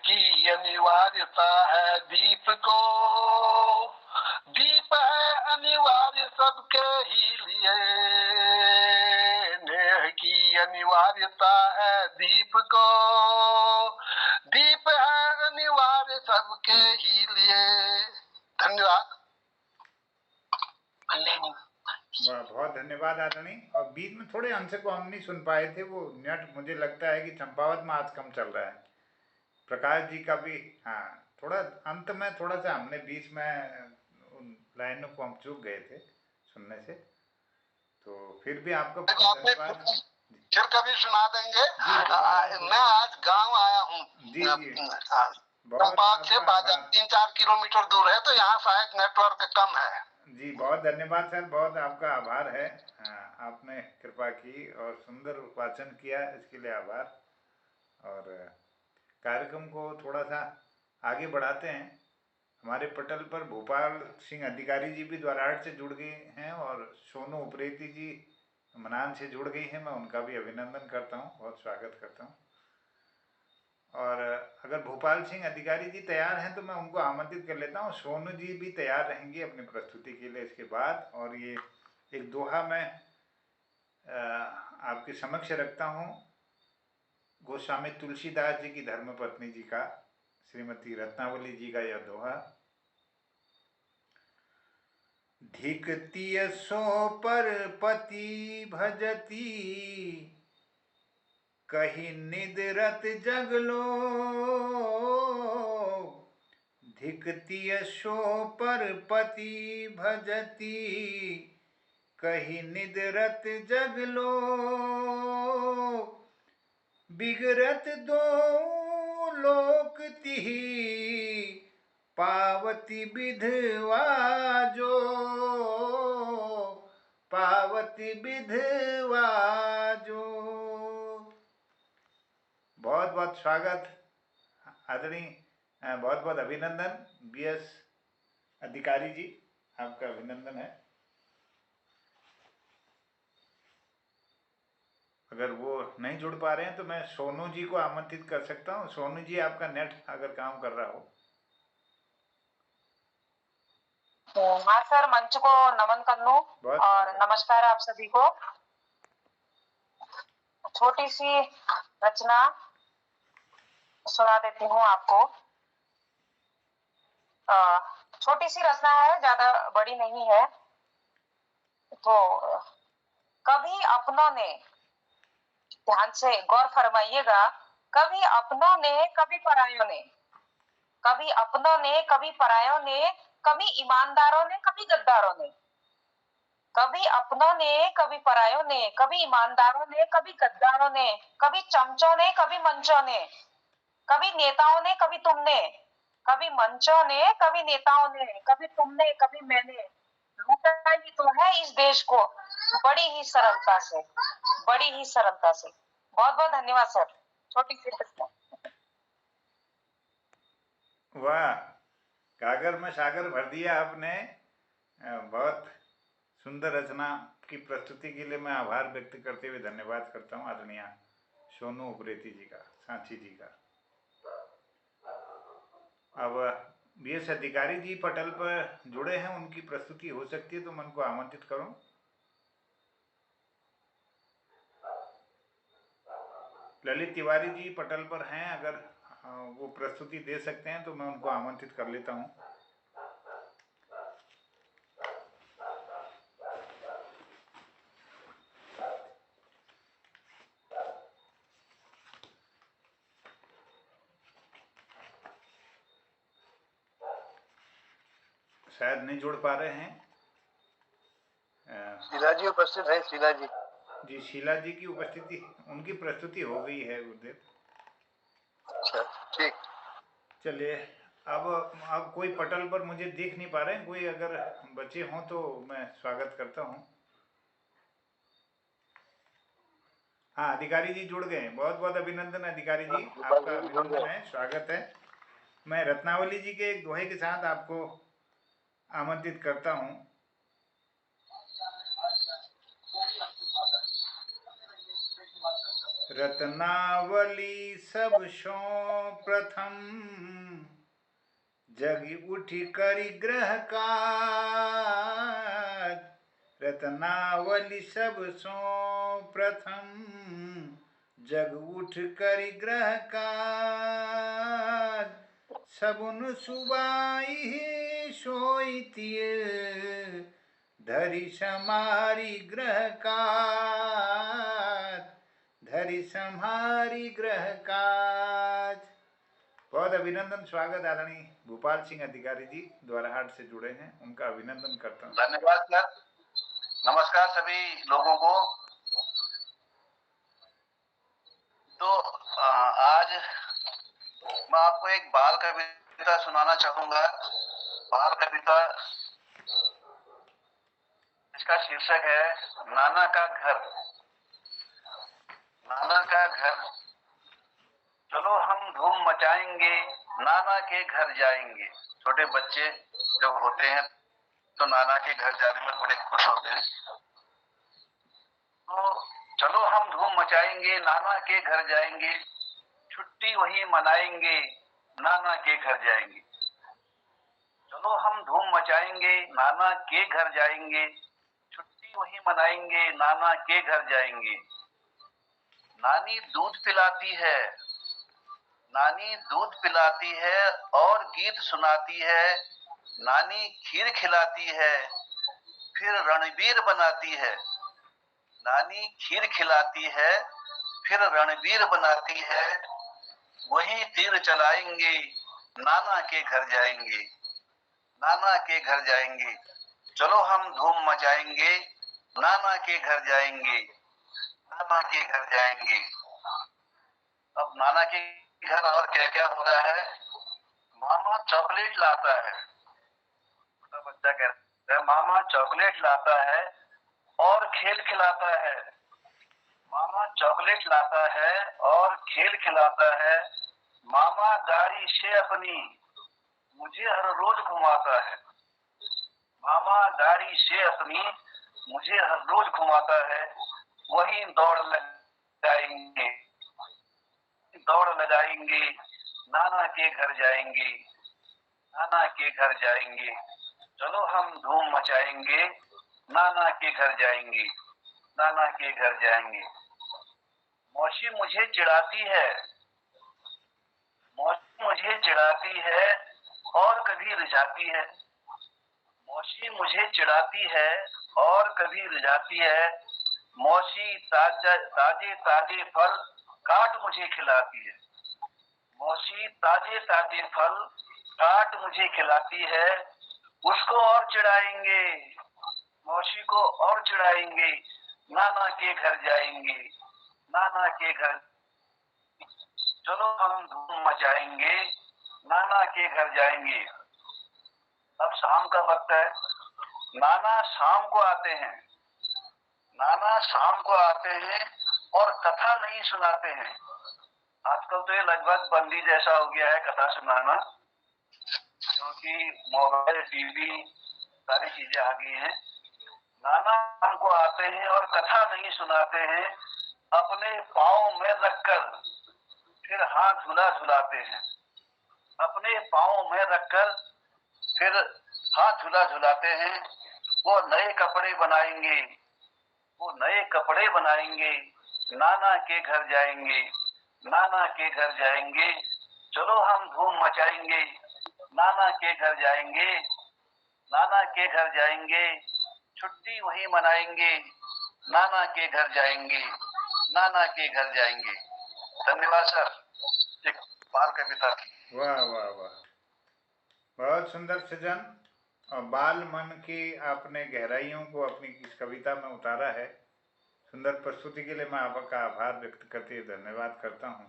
Speaker 7: की अनिवार्यता है दीप को, दीप है अनिवार्य सबके ही लिए, नेह की अनिवार्यता है दीप को, दीप है अनिवार्य सबके ही लिए। धन्यवाद।
Speaker 1: वाह, बहुत धन्यवाद आदरणीय। और बीच में थोड़े अंश को हम नहीं सुन पाए थे, वो नेट मुझे लगता है कि चंपावत में आज कम चल रहा है। प्रकाश जी का भी, हाँ, थोड़ा अंत में थोड़ा सा हमने बीच में उन लाइनों को हम चूक गए थे सुनने से, तो फिर भी आपका बहुत धन्यवाद।
Speaker 7: फिर कभी सुना देंगे।
Speaker 1: जी,
Speaker 7: मैं आज गांव आया हूँ
Speaker 1: जी जी,
Speaker 7: चंपावत से बाजार 3-4 किलोमीटर दूर है, तो यहाँ शायद नेटवर्क कम है।
Speaker 1: जी, बहुत धन्यवाद सर, बहुत आपका आभार है। आपने कृपा की और सुंदर वाचन किया, इसके लिए आभार। और कार्यक्रम को थोड़ा सा आगे बढ़ाते हैं। हमारे पटल पर भोपाल सिंह अधिकारी जी भी द्वाराहाट से जुड़ गए हैं और सोनू उप्रेती जी मनान से जुड़ गई हैं। मैं उनका भी अभिनंदन करता हूँ, बहुत स्वागत करता हूँ। और अगर भोपाल सिंह अधिकारी जी तैयार हैं तो मैं उनको आमंत्रित कर लेता हूँ। सोनू जी भी तैयार रहेंगे अपनी प्रस्तुति के लिए इसके बाद। और ये एक दोहा मैं आपके समक्ष रखता हूँ, गोस्वामी तुलसीदास जी की धर्मपत्नी जी का, श्रीमती रत्नावली जी का यह दोहा। धिकतिय सो पर पति भजती, कही निदरत जगलो, धिकतिय सो पर पति भजती, कही निदरत जगलो, बिगड़त दो लोक तिहि, पावती विधवा जो, पावती विधवा जो। बहुत बहुत स्वागत आदरणीय, बहुत बहुत अभिनंदन बीएस अधिकारी जी, आपका अभिनंदन है। अगर वो नहीं जुड़ पा रहे हैं तो मैं सोनू जी को आमंत्रित कर सकता हूँ। सोनू जी, आपका नेट अगर काम कर रहा हो।
Speaker 8: हाँ सर, मंच को नमन कर लूं और नमस्कार आप सभी को। छोटी सी रचना सुना देती हूँ आपको। छोटी सी रचना है, ज्यादा बड़ी नहीं है। तो कभी अपनों ने, ध्यान से गौर फरमाइएगा, कभी अपनों ने कभी परायों ने, कभी अपनों ने कभी परायों ने, कभी ईमानदारों ने कभी गद्दारों ने, कभी अपनों ने कभी परायों ने, कभी ईमानदारों ने कभी गद्दारों ने, कभी चमचों ने कभी मंचों ने, कभी नेताओं ने कभी तुमने, कभी मंचों ने कभी नेताओं ने, कभी तुमने कभी मैंने, लूटा ही तो है इस देश को बड़ी ही सरलता से, बड़ी ही सरलता से। बहुत बहुत धन्यवाद सर। छोटी सी रचना।
Speaker 1: वाह, कागर में सागर भर दिया आपने। बहुत सुंदर रचना की प्रस्तुति के लिए मैं आभार व्यक्त करते हुए धन्यवाद करता हूँ आदरणीय सोनू उप्रेती जी का, सांची जी का। अब बीएस अधिकारी जी पटल पर जुड़े हैं, उनकी प्रस्तुति हो सकती है तो मैं उनको आमंत्रित करूं। ललित तिवारी जी पटल पर हैं, अगर वो प्रस्तुति दे सकते हैं तो मैं उनको आमंत्रित कर लेता हूं। शायद नहीं जुड़ पा रहे हैं।
Speaker 5: शीला जी उपस्थित है। शीला जी
Speaker 1: जी, शीला जी की उपस्थिति, उनकी प्रस्तुति हो गई है गुरुदेव।
Speaker 5: अच्छा, ठीक।
Speaker 1: चलिए, अब कोई पटल पर मुझे देख नहीं पा रहे हैं, कोई अगर बचे हों तो मैं स्वागत करता हूं। हाँ, अधिकारी जी जुड़ गए। बहुत बहुत अभिनंदन अधिकारी जी, आपका अभिनंदन है, स्वागत है। मैं रत्नावली जी के एक दोहे के साथ आपको आमंत्रित करता हूं। रत्नावली सब सो प्रथम, जगी उठी करी ग्रह काज। रत्नावली सब सो प्रथम, जग उठ करी ग्रह काज। सबुन सुबाई सोईतिय, धरि समारी ग्रह काज। धरि संहारी ग्रह काज। बहुत अभिनंदन, स्वागत आदरणीय भूपाल सिंह अधिकारी जी द्वाराहाट से जुड़े हैं, उनका अभिनंदन करता हूँ।
Speaker 3: धन्यवाद सर। नमस्कार सभी लोगों को। तो आज मैं आपको एक बाल कविता सुनाना चाहूंगा। बाल कविता, इसका शीर्षक है नाना का घर। नाना का घर, चलो हम धूम मचाएंगे, नाना के घर जाएंगे। छोटे बच्चे जब होते हैं तो नाना के घर जाने में बड़े खुश होते हैं। तो चलो हम धूम मचाएंगे, नाना के घर जाएंगे, छुट्टी वही मनाएंगे, नाना के घर जाएंगे। चलो हम धूम मचाएंगे, नाना के घर जाएंगे, छुट्टी वही मनाएंगे, नाना के घर जाएंगे। नानी दूध पिलाती है, नानी दूध पिलाती है और गीत सुनाती है। नानी खीर खिलाती है, फिर रणवीर बनाती है। नानी खीर खिलाती है, फिर रणवीर बनाती है। वही तीर चलाएंगे, नाना के घर जाएंगे, नाना के घर जाएंगे। चलो हम धूम मचाएंगे, नाना के घर जाएंगे, नाना के घर जाएंगे। अब नाना के घर और क्या क्या हो रहा है। मामा चॉकलेट लाता है, छोटा बच्चा कहता है मामा चॉकलेट लाता है और खेल खिलाता है। मामा चॉकलेट लाता है और खेल खिलाता है। मामा गाड़ी से अपनी मुझे हर रोज घुमाता है। मामा गाड़ी से अपनी मुझे हर रोज घुमाता है। वही दौड़ लगाएंगे, दौड़ लगाएंगे, नाना के घर जाएंगे, नाना के घर जाएंगे। चलो हम धूम मचाएंगे, नाना के घर जाएंगे, नाना के घर जाएंगे। मौसी मुझे चिढ़ाती है, मौसी मुझे चिढ़ाती है और कभी रिझाती है। मौसी मुझे चिढ़ाती है और कभी रिझाती है। मौसी ताजे ताजे फल काट मुझे खिलाती है। मौसी ताजे ताजे फल काट मुझे खिलाती है। उसको और चिढ़ाएंगे, मौसी को और चिढ़ाएंगे, नाना के घर जाएंगे, नाना के घर। चलो हम धूम मचाएंगे, नाना के घर जाएंगे। अब शाम का वक्त है, नाना शाम को आते हैं, नाना शाम को आते हैं और कथा नहीं सुनाते हैं। आजकल तो ये लगभग बंदी जैसा हो गया है कथा सुनाना, क्योंकि मोबाइल टीवी सारी चीजें आ गई हैं। नाना शाम को आते हैं और कथा नहीं सुनाते हैं। अपने पाँव में रखकर फिर हाथ झुला झुलाते हैं। अपने पाँव में रखकर फिर हाथ झुला झुलाते हैं। वो नए कपड़े बनाएंगे, वो नए कपड़े बनाएंगे, नाना के घर जाएंगे, नाना के घर जाएंगे। चलो हम धूम मचाएंगे, नाना के घर जाएंगे, नाना के घर जाएंगे। छुट्टी वही मनाएंगे, नाना के घर जाएंगे, नाना के घर जाएंगे। धन्यवाद सर। एक बाल कविता की।
Speaker 1: वाह वाह वाह, बहुत सुंदर सृजन और बाल मन की आपने गहराइयों को अपनी इस कविता में उतारा है। सुंदर प्रस्तुति के लिए मैं आपका आभार व्यक्त करते हुए धन्यवाद करता हूँ।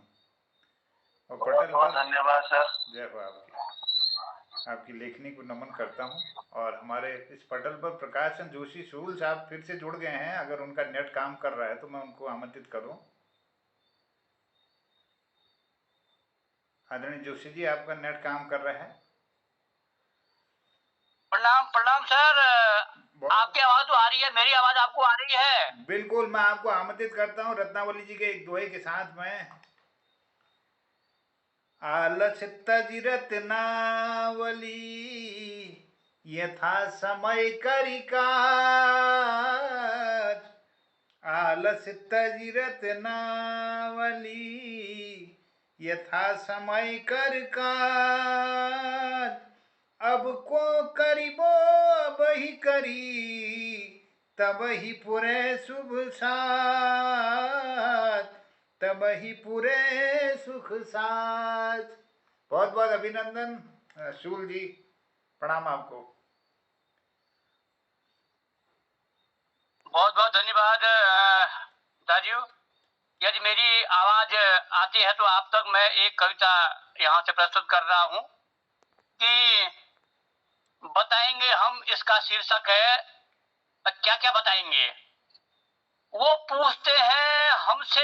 Speaker 1: और पटल
Speaker 3: बहुत धन्यवाद सर।
Speaker 1: जय हो आपकी, आपकी लेखनी को नमन करता हूँ। और हमारे इस पटल पर प्रकाश चंद जोशी सूल साहब फिर से जुड़ गए हैं। अगर उनका नेट काम कर रहा है तो मैं उनको आमंत्रित करूँ। आदरणीय जोशी जी, आपका नेट काम कर रहा है?
Speaker 2: प्रणाम प्रणाम सर। आपकी आवाज तो आ रही है, मेरी आवाज आपको आ रही है?
Speaker 1: बिल्कुल, मैं आपको आमंत्रित करता हूँ रत्नावली जी के एक दोहे के साथ में। आलस तज रत्नावली यथा समय करी काज। आलस तज रत्नावली यथा समय कर काज। अब को करिबो अब ही करी तब ही पुरे शुभ साथ। तब ही पुरे सुख साथ। बहुत बहुत अभिनंदन शूल जी, प्रणाम आपको।
Speaker 2: बहुत बहुत धन्यवाद दाजू। यदि मेरी आवाज आती है तो आप तक मैं एक कविता यहाँ से प्रस्तुत कर रहा हूँ कि बताएंगे हम, इसका शीर्षक है क्या क्या बताएंगे। वो पूछते हैं हमसे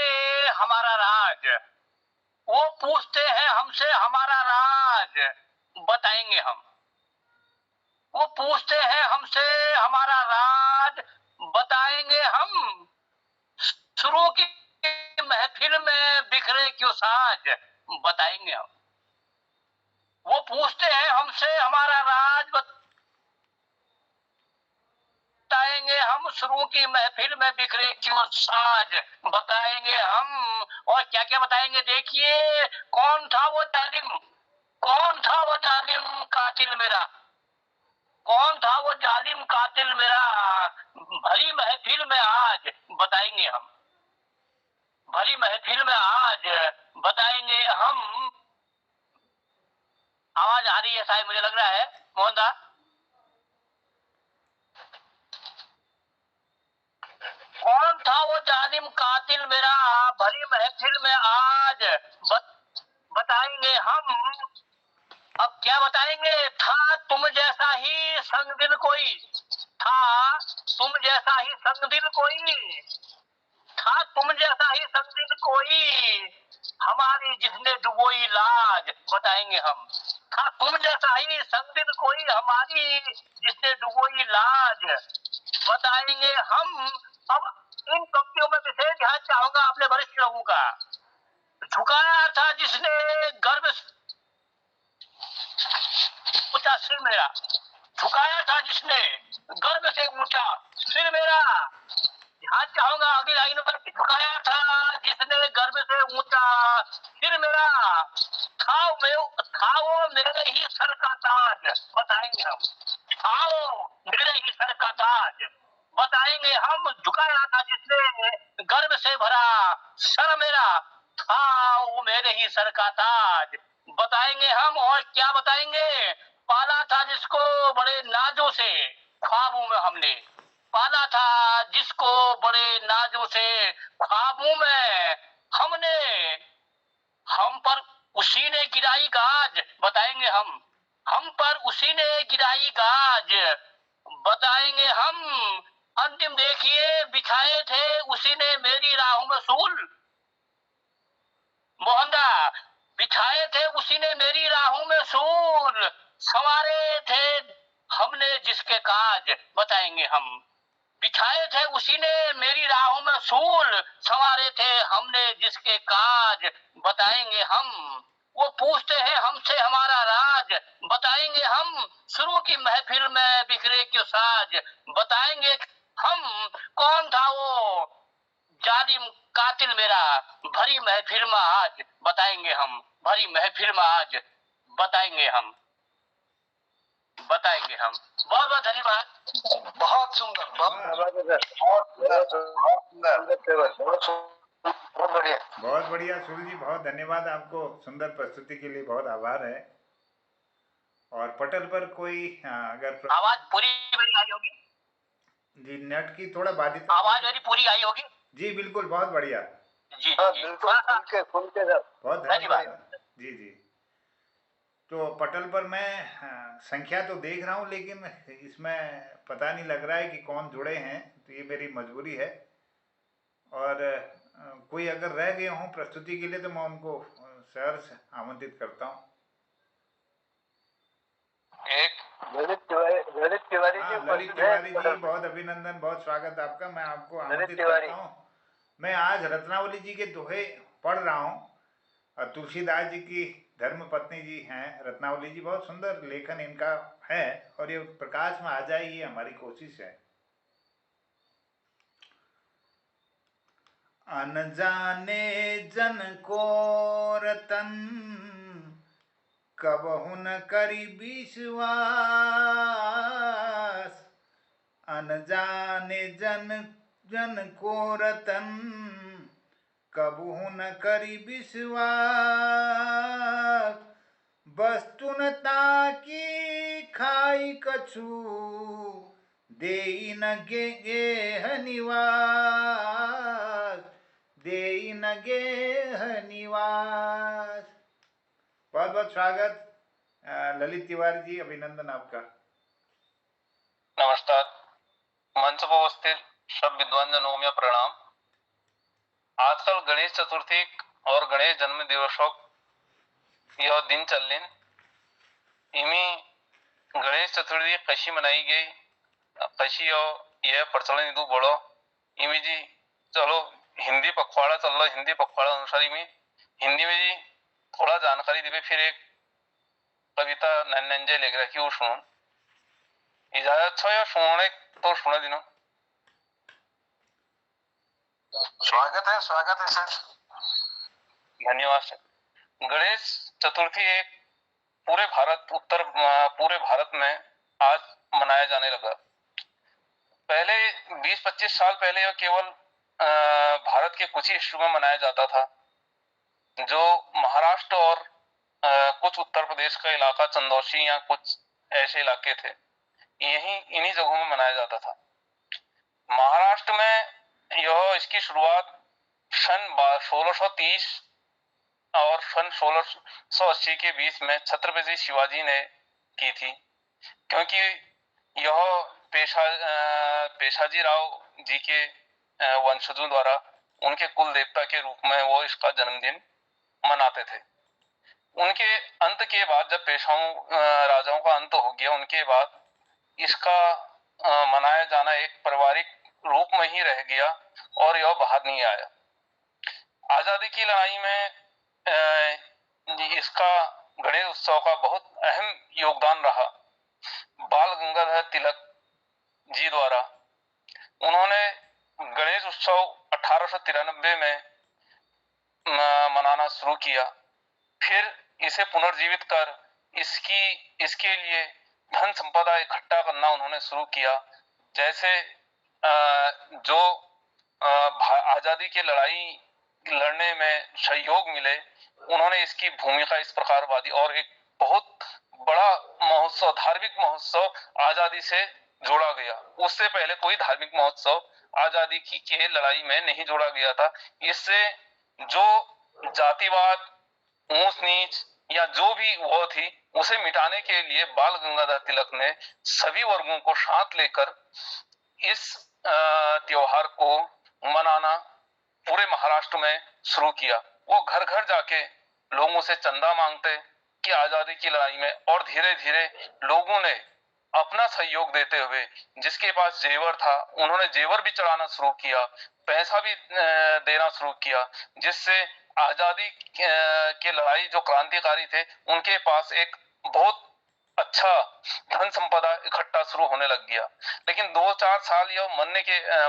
Speaker 2: हमारा राज, वो पूछते हैं हमसे हमारा राज, बताएंगे हम। वो पूछते हैं हमसे हमारा राज, बताएंगे हम। शुरू की महफिल में बिखरे क्यों साज, बताएंगे हम। वो पूछते हैं हमसे हमारा राज, बताएंगे हम। शुरू की महफिल में बिखरे क्यों साज, बताएंगे हम। और क्या क्या बताएंगे देखिए। कौन था वो जालिम, कौन था वो जालिम कातिल मेरा, कौन था वो जालिम कातिल मेरा, भरी महफिल में आज बताएंगे हम। भरी महफिल में आज बताएंगे हम। आवाज आ रही है शायद, मुझे लग रहा है मोहनदास। कौन था वो जालिम कातिल मेरा, भरी महफिल में आज बताएंगे हम। अब क्या बताएंगे। था तुम जैसा ही संगदिल कोई, था तुम जैसा ही संगदिल कोई, था तुम जैसा ही संगदिल कोई, हमारी जिसने डुबोई लाज, बताएंगे हम। था तुम जैसा ही संगदिल कोई, हमारी जिसने डुबोई लाज, बताएंगे हम। अब इन पंक्तियों में विशेष ध्यान चाहूंगा अपने वरिष्ठ लोगों का। झुकाया था जिसने गर्व ऊंचा सिर मेरा, झुकाया था जिसने गर्व से ऊंचा सिर मेरा। ध्यान चाहूंगा अगली लाइन पर। झुकाया था जिसने गर्व से ऊंचा सिर मेरा, था वो मेरे ही सर का ताज, बताएंगे हम। था वो मेरे ही सर का ताज, बताएंगे हम। झुकाया था जिसने गर्व से भरा सर मेरा, था वो मेरे ही सर का ताज, बताएंगे हम। और क्या बताएंगे। पाला था जिसको बड़े नाजों से ख्वाबों में हमने, पाला था जिसको बड़े नाजों से ख्वाबों में हमने, हम पर उसी ने गिराई गाज, बताएंगे हम। हम पर उसी ने गिराई गाज, बताएंगे हम। अंतिम देखिए, बिछाए थे उसी ने मेरी राहों में सूल, मोहनदा, बिछाए थे उसी ने मेरी राहों में सूल, संवारे थे हमने जिसके काज, बताएंगे हम। बिछाए थे उसी ने मेरी राहों में सूल, संवारे थे हमने जिसके काज, बताएंगे हम। वो पूछते हैं हमसे हमारा राज, बताएंगे हम। शुरू की महफिल में बिखरे क्यों साज, बताएंगे हम। कौन था वो जालिम कातिल मेरा, भरी महफिल में आज बताएंगे हम। भरी महफिल में आज बताएंगे हम, बताएंगे हम। बहुत बहुत धन्यवाद।
Speaker 5: बहुत सुंदर, बहुत बढ़िया।
Speaker 1: बहुत बढ़िया शूल जी, बहुत धन्यवाद आपको। सुंदर प्रस्तुति के लिए बहुत आभार है। और पटल पर कोई अगर
Speaker 2: आवाज पूरी मेरी आई होगी
Speaker 1: जी, नेट की थोड़ा बाधित
Speaker 2: आवाज मेरी पूरी आई होगी
Speaker 1: जी। बिल्कुल, बहुत बढ़िया
Speaker 2: जी,
Speaker 5: बिल्कुल खुल के
Speaker 1: बहुत धन्यवाद जी जी। तो पटल पर मैं संख्या तो देख रहा हूँ, लेकिन इसमें पता नहीं लग रहा है कि कौन जुड़े हैं, तो ये मेरी मजबूरी है। और कोई अगर रह गए हों प्रस्तुति के लिए तो मैं उनको सहर्ष आमंत्रित करता हूँ।
Speaker 3: 1
Speaker 5: ललित तिवारी जी,
Speaker 1: हाँ,
Speaker 5: बता दीजिए।
Speaker 1: ललित तिवारी जी, बहुत धन्यवाद आपको। सुंदर प्रस्तुति के लिए बहुत आभार है। और पटल पर मैं संख्या तो देख रहा हूँ, लेकिन इसमें पता नहीं लग रहा है कि कौन जुड़े हैं, तो ये मेरी मजबूरी है। और कोई अगर रह गए हों प्रस्तुति के लिए तो मैं उनको सहर्ष आमंत्रित करता हूँ।
Speaker 5: ललित तिवारी जी,
Speaker 1: ललित तिवारी जी, बहुत अभिनंदन, बहुत स्वागत आपका। मैं आपको आमंत्रित करता हूँ। मैं आज रत्नावली जी के दोहे पढ़ रहा हूँ और तुलसीदास जी की धर्म पत्नी जी हैं रत्नावली जी, बहुत सुंदर लेखन इनका है और ये प्रकाश में आ जाए, ये हमारी कोशिश है। अनजाने जन को रतन कबहु न करी विश्वास, अनजाने जन को रतन कबहु न करी विश्वास, वस्तुनता की खाई कछु देई न गेह निवास, देई न गेह निवास। बहुत बहुत स्वागत ललित तिवारी जी, अभिनंदन आपका।
Speaker 3: नमस्कार। मंच पर उपस्थित सब विद्वान जनों में प्रणाम। आजकल गणेश चतुर्थी और गणेश जन्म दिवसों यह दिन चल रहे, इमी गणेश चतुर्थी कशी मनाई गई, कशी यह प्रचलन इदू बड़ो इमी जी चलो हिंदी पखवाड़ा चल रहा, हिंदी पखवाड़ा अनुसार इमी हिंदी में जी थोड़ा जानकारी देवे। फिर एक कविता नंजे लेकर रखी वो सुनो, इजाजत छो या सुनने तो सुना दिनो।
Speaker 6: स्वागत है सर।
Speaker 3: धन्यवाद सर। गणेश चतुर्थी एक पूरे भारत में आज मनाया जाने लगा। पहले 20-25 साल पहले यह केवल भारत के कुछ ही हिस्सों में मनाया जाता था, जो महाराष्ट्र और कुछ उत्तर प्रदेश का इलाका, चंदौसी या कुछ ऐसे इलाके थे, इन्हीं जगहों में मनाया जाता था। महाराष्ट्र में इसकी शुरुआत सन 1630 और सन 1680 के बीच में छत्रपति शिवाजी ने की थी, क्योंकि यह पेशाजी राव जी के वंशजों द्वारा उनके कुल देवता के रूप में वो इसका जन्मदिन मनाते थे। उनके अंत के बाद, जब राजाओं का अंत हो गया, उनके बाद इसका मनाया जाना एक पारिवारिक रूप में ही रह गया और यह बाहर नहीं आया। आजादी की लड़ाई में इसका गणेश उत्सव का बहुत अहम योगदान रहा। बाल गंगाधर तिलक जी द्वारा उन्होंने गणेश उत्सव 1893 में मनाना शुरू किया। फिर इसे पुनर्जीवित कर इसके लिए धन संपदा इकट्ठा करना उन्होंने शुरू किया। जैसे जो आजादी की लड़ाई लड़ने में सहयोग मिले, उन्होंने इसकी भूमिका इस प्रकार बांधी और एक बहुत बड़ा महोत्सव, धार्मिक महोत्सव आजादी से जोड़ा गया। उससे पहले कोई धार्मिक महोत्सव आजादी की लड़ाई में नहीं जोड़ा गया था। इससे जो जातिवाद, ऊंच नीच या जो भी वो थी, उसे मिटाने के लिए बाल गंगाधर तिलक ने सभी वर्गों को साथ लेकर इस त्योहार को मनाना पूरे महाराष्ट्र में शुरू किया। वो घर घर जाके लोगों से चंदा मांगते कि आजादी की लड़ाई में, और धीरे धीरे लोगों ने अपना सहयोग देते हुए, जिसके पास जेवर था उन्होंने जेवर भी चढ़ाना शुरू किया, पैसा भी देना शुरू किया, जिससे आजादी के लड़ाई जो क्रांतिकारी थे उनके पास एक बहुत अच्छा धन संपदा इकट्ठा शुरू होने लग गया। लेकिन 2-4 साल यह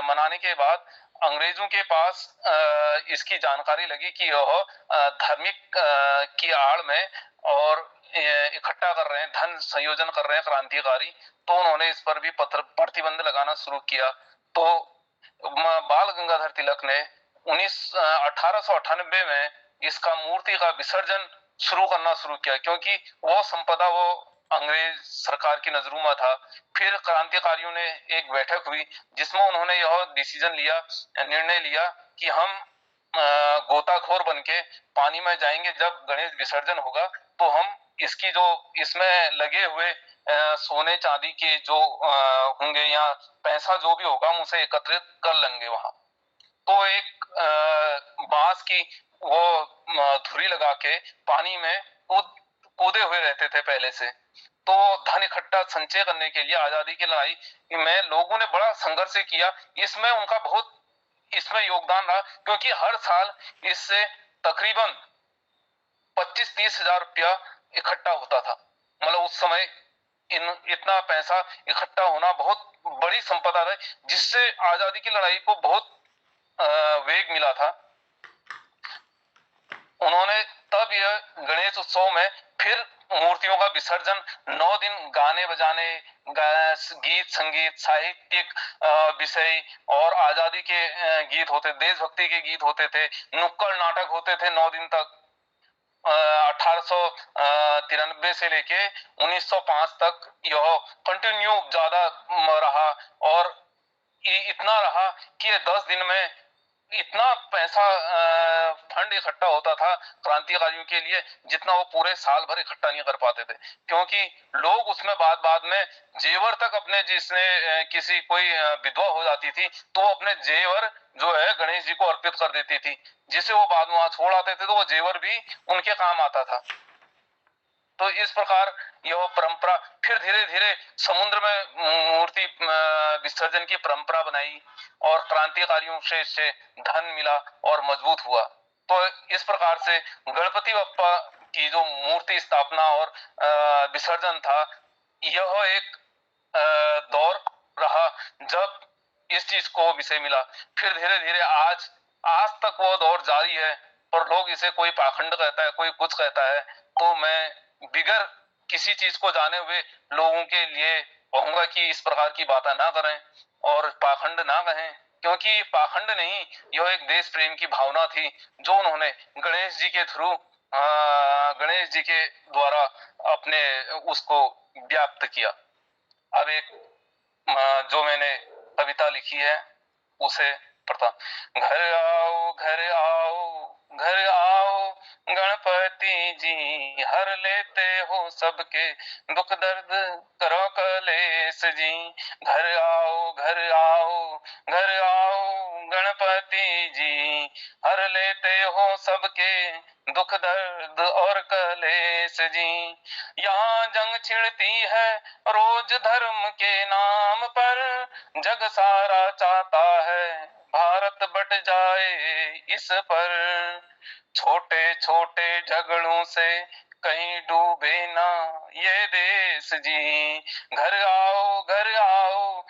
Speaker 3: मनाने के बाद अंग्रेजों के पास इसकी जानकारी लगी कि यह धार्मिक की आड़ में और इकट्ठा कर रहे हैं, धन संयोजन कर रहे हैं क्रांतिकारी, तो उन्होंने इस पर भी प्रतिबंध लगाना शुरू किया। तो बाल गंगाधर तिलक ने 1898 में इसका मूर्ति का विसर्जन शुरू करना शुरू किया, क्योंकि वो संपदा वो अंग्रेज सरकार की नजरों में था। फिर क्रांतिकारियों ने एक बैठक हुई जिसमें उन्होंने यह निर्णय लिया कि हम गोताखोर बनके पानी में जाएंगे, जब गणेश विसर्जन होगा तो हम इसकी जो इसमें लगे हुए सोने चांदी के जो होंगे या पैसा जो भी होगा, हम उसे एकत्रित कर लेंगे वहां। तो एक बांस की वो धुरी लगा के पानी में कूदे हुए रहते थे पहले से। तो धन इकट्ठा संचय करने के लिए आजादी की लड़ाई में लोगों ने बड़ा संघर्ष किया। इसमें उनका बहुत इसमें योगदान रहा, क्योंकि हर साल इससे तकरीबन 25-30 हजार रुपया इकट्ठा होता था। मतलब उस समय इतना पैसा इकट्ठा होना बहुत बड़ी संपदा है, जिससे आजादी की लड़ाई को बहुत वेग मिला था। उन्होंने तब यह गणेश उत्सव में फिर मूर्तियों का विसर्जन 9 दिन गाने बजाने, गीत संगीत, साहित्यिक विषय और आजादी के गीत होते, देशभक्ति के गीत होते थे, नुक्कड़ नाटक होते थे 9 दिन तक। 1893 से लेके 1905 तक यह कंटिन्यू ज्यादा रहा, और ये इतना रहा कि 10 दिन में इतना पैसा फंड इकट्ठा होता था क्रांतिकारियों के लिए, जितना वो पूरे साल भर इकट्ठा नहीं कर पाते थे। क्योंकि लोग उसमें बाद में जेवर तक अपने, जिसने किसी कोई विधवा हो जाती थी तो वो अपने जेवर जो है गणेश जी को अर्पित कर देती थी, जिसे वो बाद में वहां छोड़ आते थे, तो वो जेवर भी उनके काम आता था। तो इस प्रकार यह परंपरा फिर धीरे धीरे समुद्र में मूर्ति विसर्जन की परंपरा बनाई, और क्रांतिकारियों से इससे धन मिला और मजबूत हुआ। तो इस प्रकार से गणपति बप्पा की जो मूर्ति स्थापना और विसर्जन था, यह एक दौर रहा जब इस चीज को विषय मिला। फिर धीरे धीरे आज तक वो दौर जारी है, और लोग इसे कोई पाखंड कहता है, कोई कुछ कहता है। तो मैं बिगर किसी चीज को जाने हुए लोगों के लिए कहूंगा कि इस प्रकार की बातें ना करें और पाखंड ना कहें, क्योंकि पाखंड नहीं, यह एक देश प्रेम की भावना थी जो उन्होंने गणेश जी के थ्रू, गणेश जी के द्वारा अपने उसको व्याप्त किया। अब एक जो मैंने कविता लिखी है उसे पढ़ता। घर आओ घर आओ घर आओ गणपति जी, हर लेते हो सबके दुख दर्द करो कलेश जी। घर आओ घर आओ गणपति जी, हर लेते हो सबके दुख दर्द और कलेश जी। यहाँ जंग छिड़ती है रोज धर्म के नाम पर, जग सारा चाहता है भारत बट जाए इस पर। छोटे छोटे झगड़ों से कहीं डूबे ना ये देश जी। घर आओ घर आओ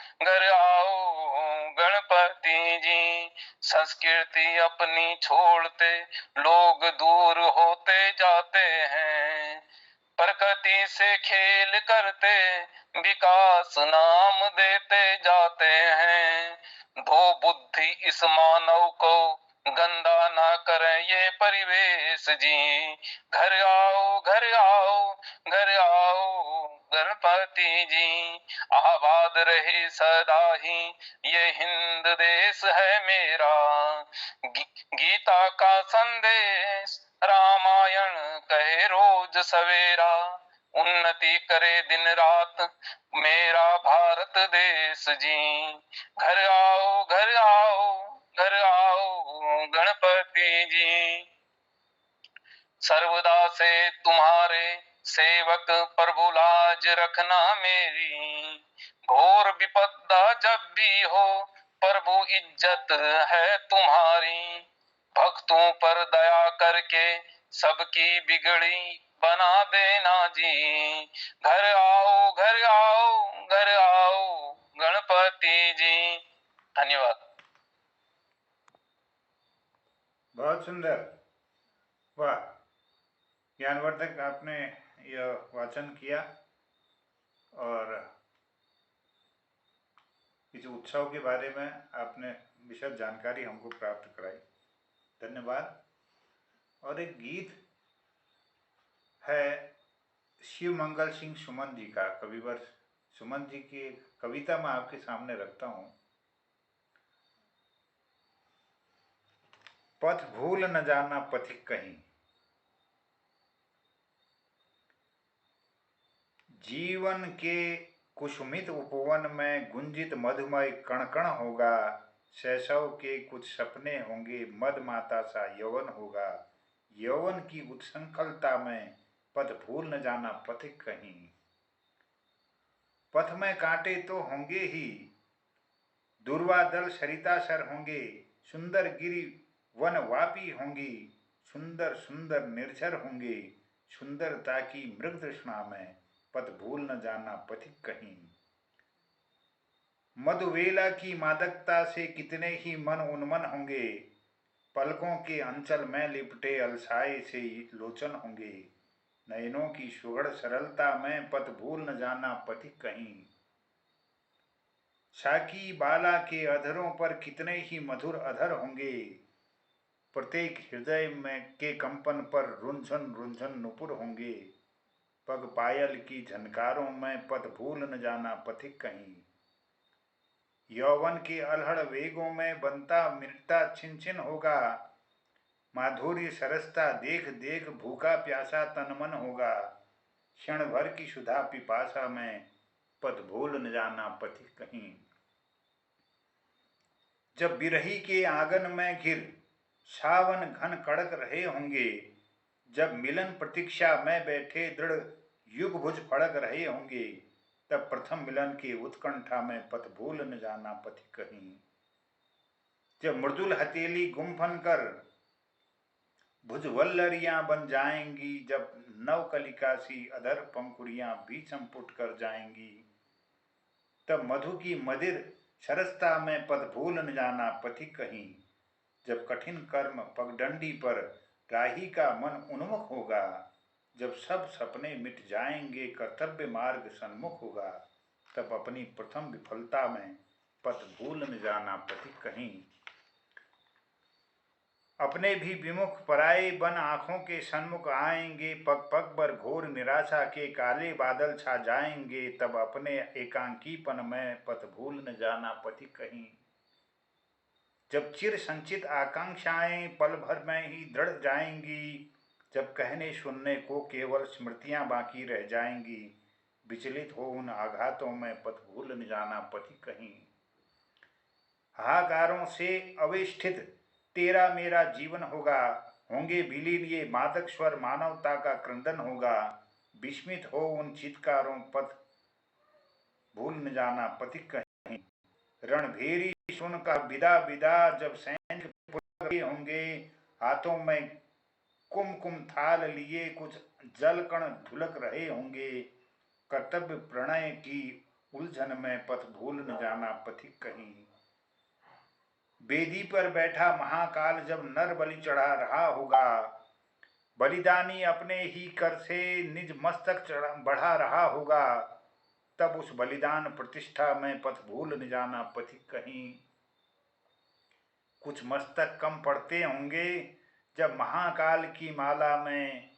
Speaker 3: गणपति जी। संस्कृति अपनी छोड़ते लोग दूर होते जाते हैं, प्रकृति से खेल करते विकास नाम देते जाते हैं। धो बुद्धि इस मानव को गंदा ना करें ये परिवेश जी। घर आओ घर आओ गणपति जी। आबाद रहे सदा ही ये हिंद देश है मेरा, गीता का संदेश रामायण कहे रोज सवेरा। उन्नति करे दिन रात मेरा भारत देश जी। घर आओ घर आओ गणपति जी। सर्वदा से तुम्हारे सेवक प्रभु लाज रखना मेरी, घोर विपदा जब भी हो प्रभु इज्जत है तुम्हारी। भक्तों पर दया करके सबकी बिगड़ी बना देना जी। घर आओ घर आओ गणपति जी। धन्यवाद।
Speaker 1: बहुत सुंदर, वाह, ज्ञानवर्धक आपने यह वाचन किया और इस उत्सव के बारे में आपने विशद जानकारी हमको प्राप्त कराई। धन्यवाद। और एक गीत है शिव मंगल सिंह सुमन जी का, कविवर सुमन जी की कविता मैं आपके सामने रखता हूँ। पथ भूल न जाना पथिक कहीं, जीवन के कुसुमित उपवन में गुंजित मधुमय कण कण होगा। शैशव के कुछ सपने होंगे, मद माता सा यौवन होगा। यौवन की उत्संखलता में पथ भूल न जाना पथिक कहीं। पथ में कांटे तो होंगे ही, दुर्वा दल सरितासर होंगे, सुंदर गिरी वन वापी होंगी, सुंदर सुंदर निर्झर होंगे, सुंदरता की मृग तृष्णा में पथ भूल न जाना पथिक कहीं। मधुवेला की मादकता से कितने ही मन उन्मन होंगे, पलकों के अंचल में लिपटे अलसाए से लोचन होंगे, नयनों की सुगढ़ सरलता में पथ भूल न जाना पथिक कहीं। शाकी बाला के अधरों पर कितने ही मधुर अधर होंगे, प्रत्येक हृदय में के कंपन पर रुंझन रुंझन नुपुर होंगे, पग पायल की झनकारों में पथ भूल न जाना पथिक कहीं। यौवन के अलहड़ वेगों में बनता मिटता छिन छिन होगा, माधुर्य सरसता देख देख भूखा प्यासा तनमन होगा, क्षण भर की सुधा पिपासा में पथ भूल न जाना पथिक कहीं। जब बिरही के आंगन में घिर सावन घन कड़क रहे होंगे, जब मिलन प्रतीक्षा में बैठे दृढ़ युग भुज फड़क रहे होंगे, तब प्रथम मिलन की उत्कंठा में पथ भूल न जाना पथिक कहीं। जब मृदुल हथेली गुम्फन कर भुजवल्लरियां बन जाएंगी, जब नवकलिका सी अधर पंखुड़ियां बीचम पुट कर जाएंगी, तब मधु की मदिर सरसता में पथ भूल न जाना पथिक कहीं। जब कठिन कर्म पगडंडी पर राही का मन उन्मुख होगा, जब सब सपने मिट जाएंगे कर्तव्य मार्ग सन्मुख होगा, तब अपनी प्रथम विफलता में पथ भूल न जाना पथिक कहीं। अपने भी विमुख पराये बन आंखों के सन्मुख आएंगे, पग पग पर घोर निराशा के काले बादल छा जाएंगे, तब अपने एकांकीपन में पथ भूल न जाना पथिक कहीं। जब चिर संचित आकांक्षाएं पल भर में ही दृढ़ जाएंगी, जब कहने सुनने को केवल स्मृतियां बाकी रह जाएंगी, विचलित हो उन आघातों में पथ भूल न जाना पथिक कहीं। हाहाकारों से अवेष्टित तेरा मेरा जीवन होगा, होंगे विलीन ये मादक स्वर मानवता का क्रंदन होगा, विस्मित हो उन चित्कारों पथ भूल न जाना पथिक कहीं। रणभेरी सुन का विदा विदा, जब सैनिक पुलक होंगे, हाथों में कुमकुम थाल लिए कुछ जल कण धुलक रहे होंगे, कर्तव्य प्रणय की उलझन में पथ भूल न जाना पथिक कहीं। वेदी पर बैठा महाकाल जब नर बलि चढ़ा रहा होगा, बलिदानी अपने ही कर से निज मस्तक बढ़ा रहा होगा, तब उस बलिदान प्रतिष्ठा में पथ भूल न जाना पथिक कहीं। कुछ मस्तक कम पड़ते होंगे, जब महाकाल की माला में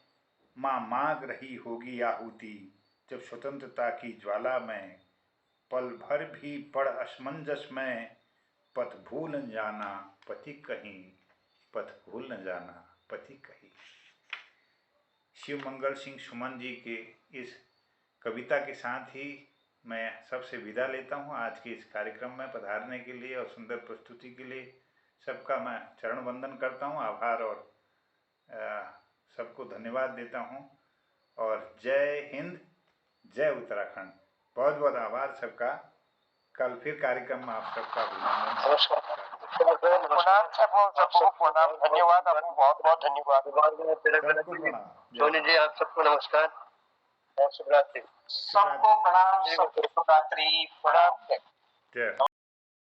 Speaker 1: मां मांग रही होगी आहुति, जब स्वतंत्रता की ज्वाला में पल भर भी पड़ असमंजस में पथ भूल न जाना पथिक कहीं, पथ भूल न जाना पथिक कहीं। शिव मंगल सिंह सुमन जी के इस कविता के साथ ही मैं सबसे विदा लेता हूँ। आज के इस कार्यक्रम में पधारने के लिए और सुंदर प्रस्तुति के लिए सबका मैं चरण वंदन करता हूँ, आभार और सबको धन्यवाद देता हूँ। और जय हिंद, जय उत्तराखंड। बहुत बहुत आभार सबका। कल फिर कार्यक्रम में आप सबका अभिनंदन।
Speaker 6: सबको प्रणाम, धन्यवाद आपको, बहुत बहुत धन्यवाद।
Speaker 5: सोनी जी आप सबको नमस्कार और शुभ रात्रि।
Speaker 4: सबको प्रणाम, सबको शुभ रात्रि, प्रणाम।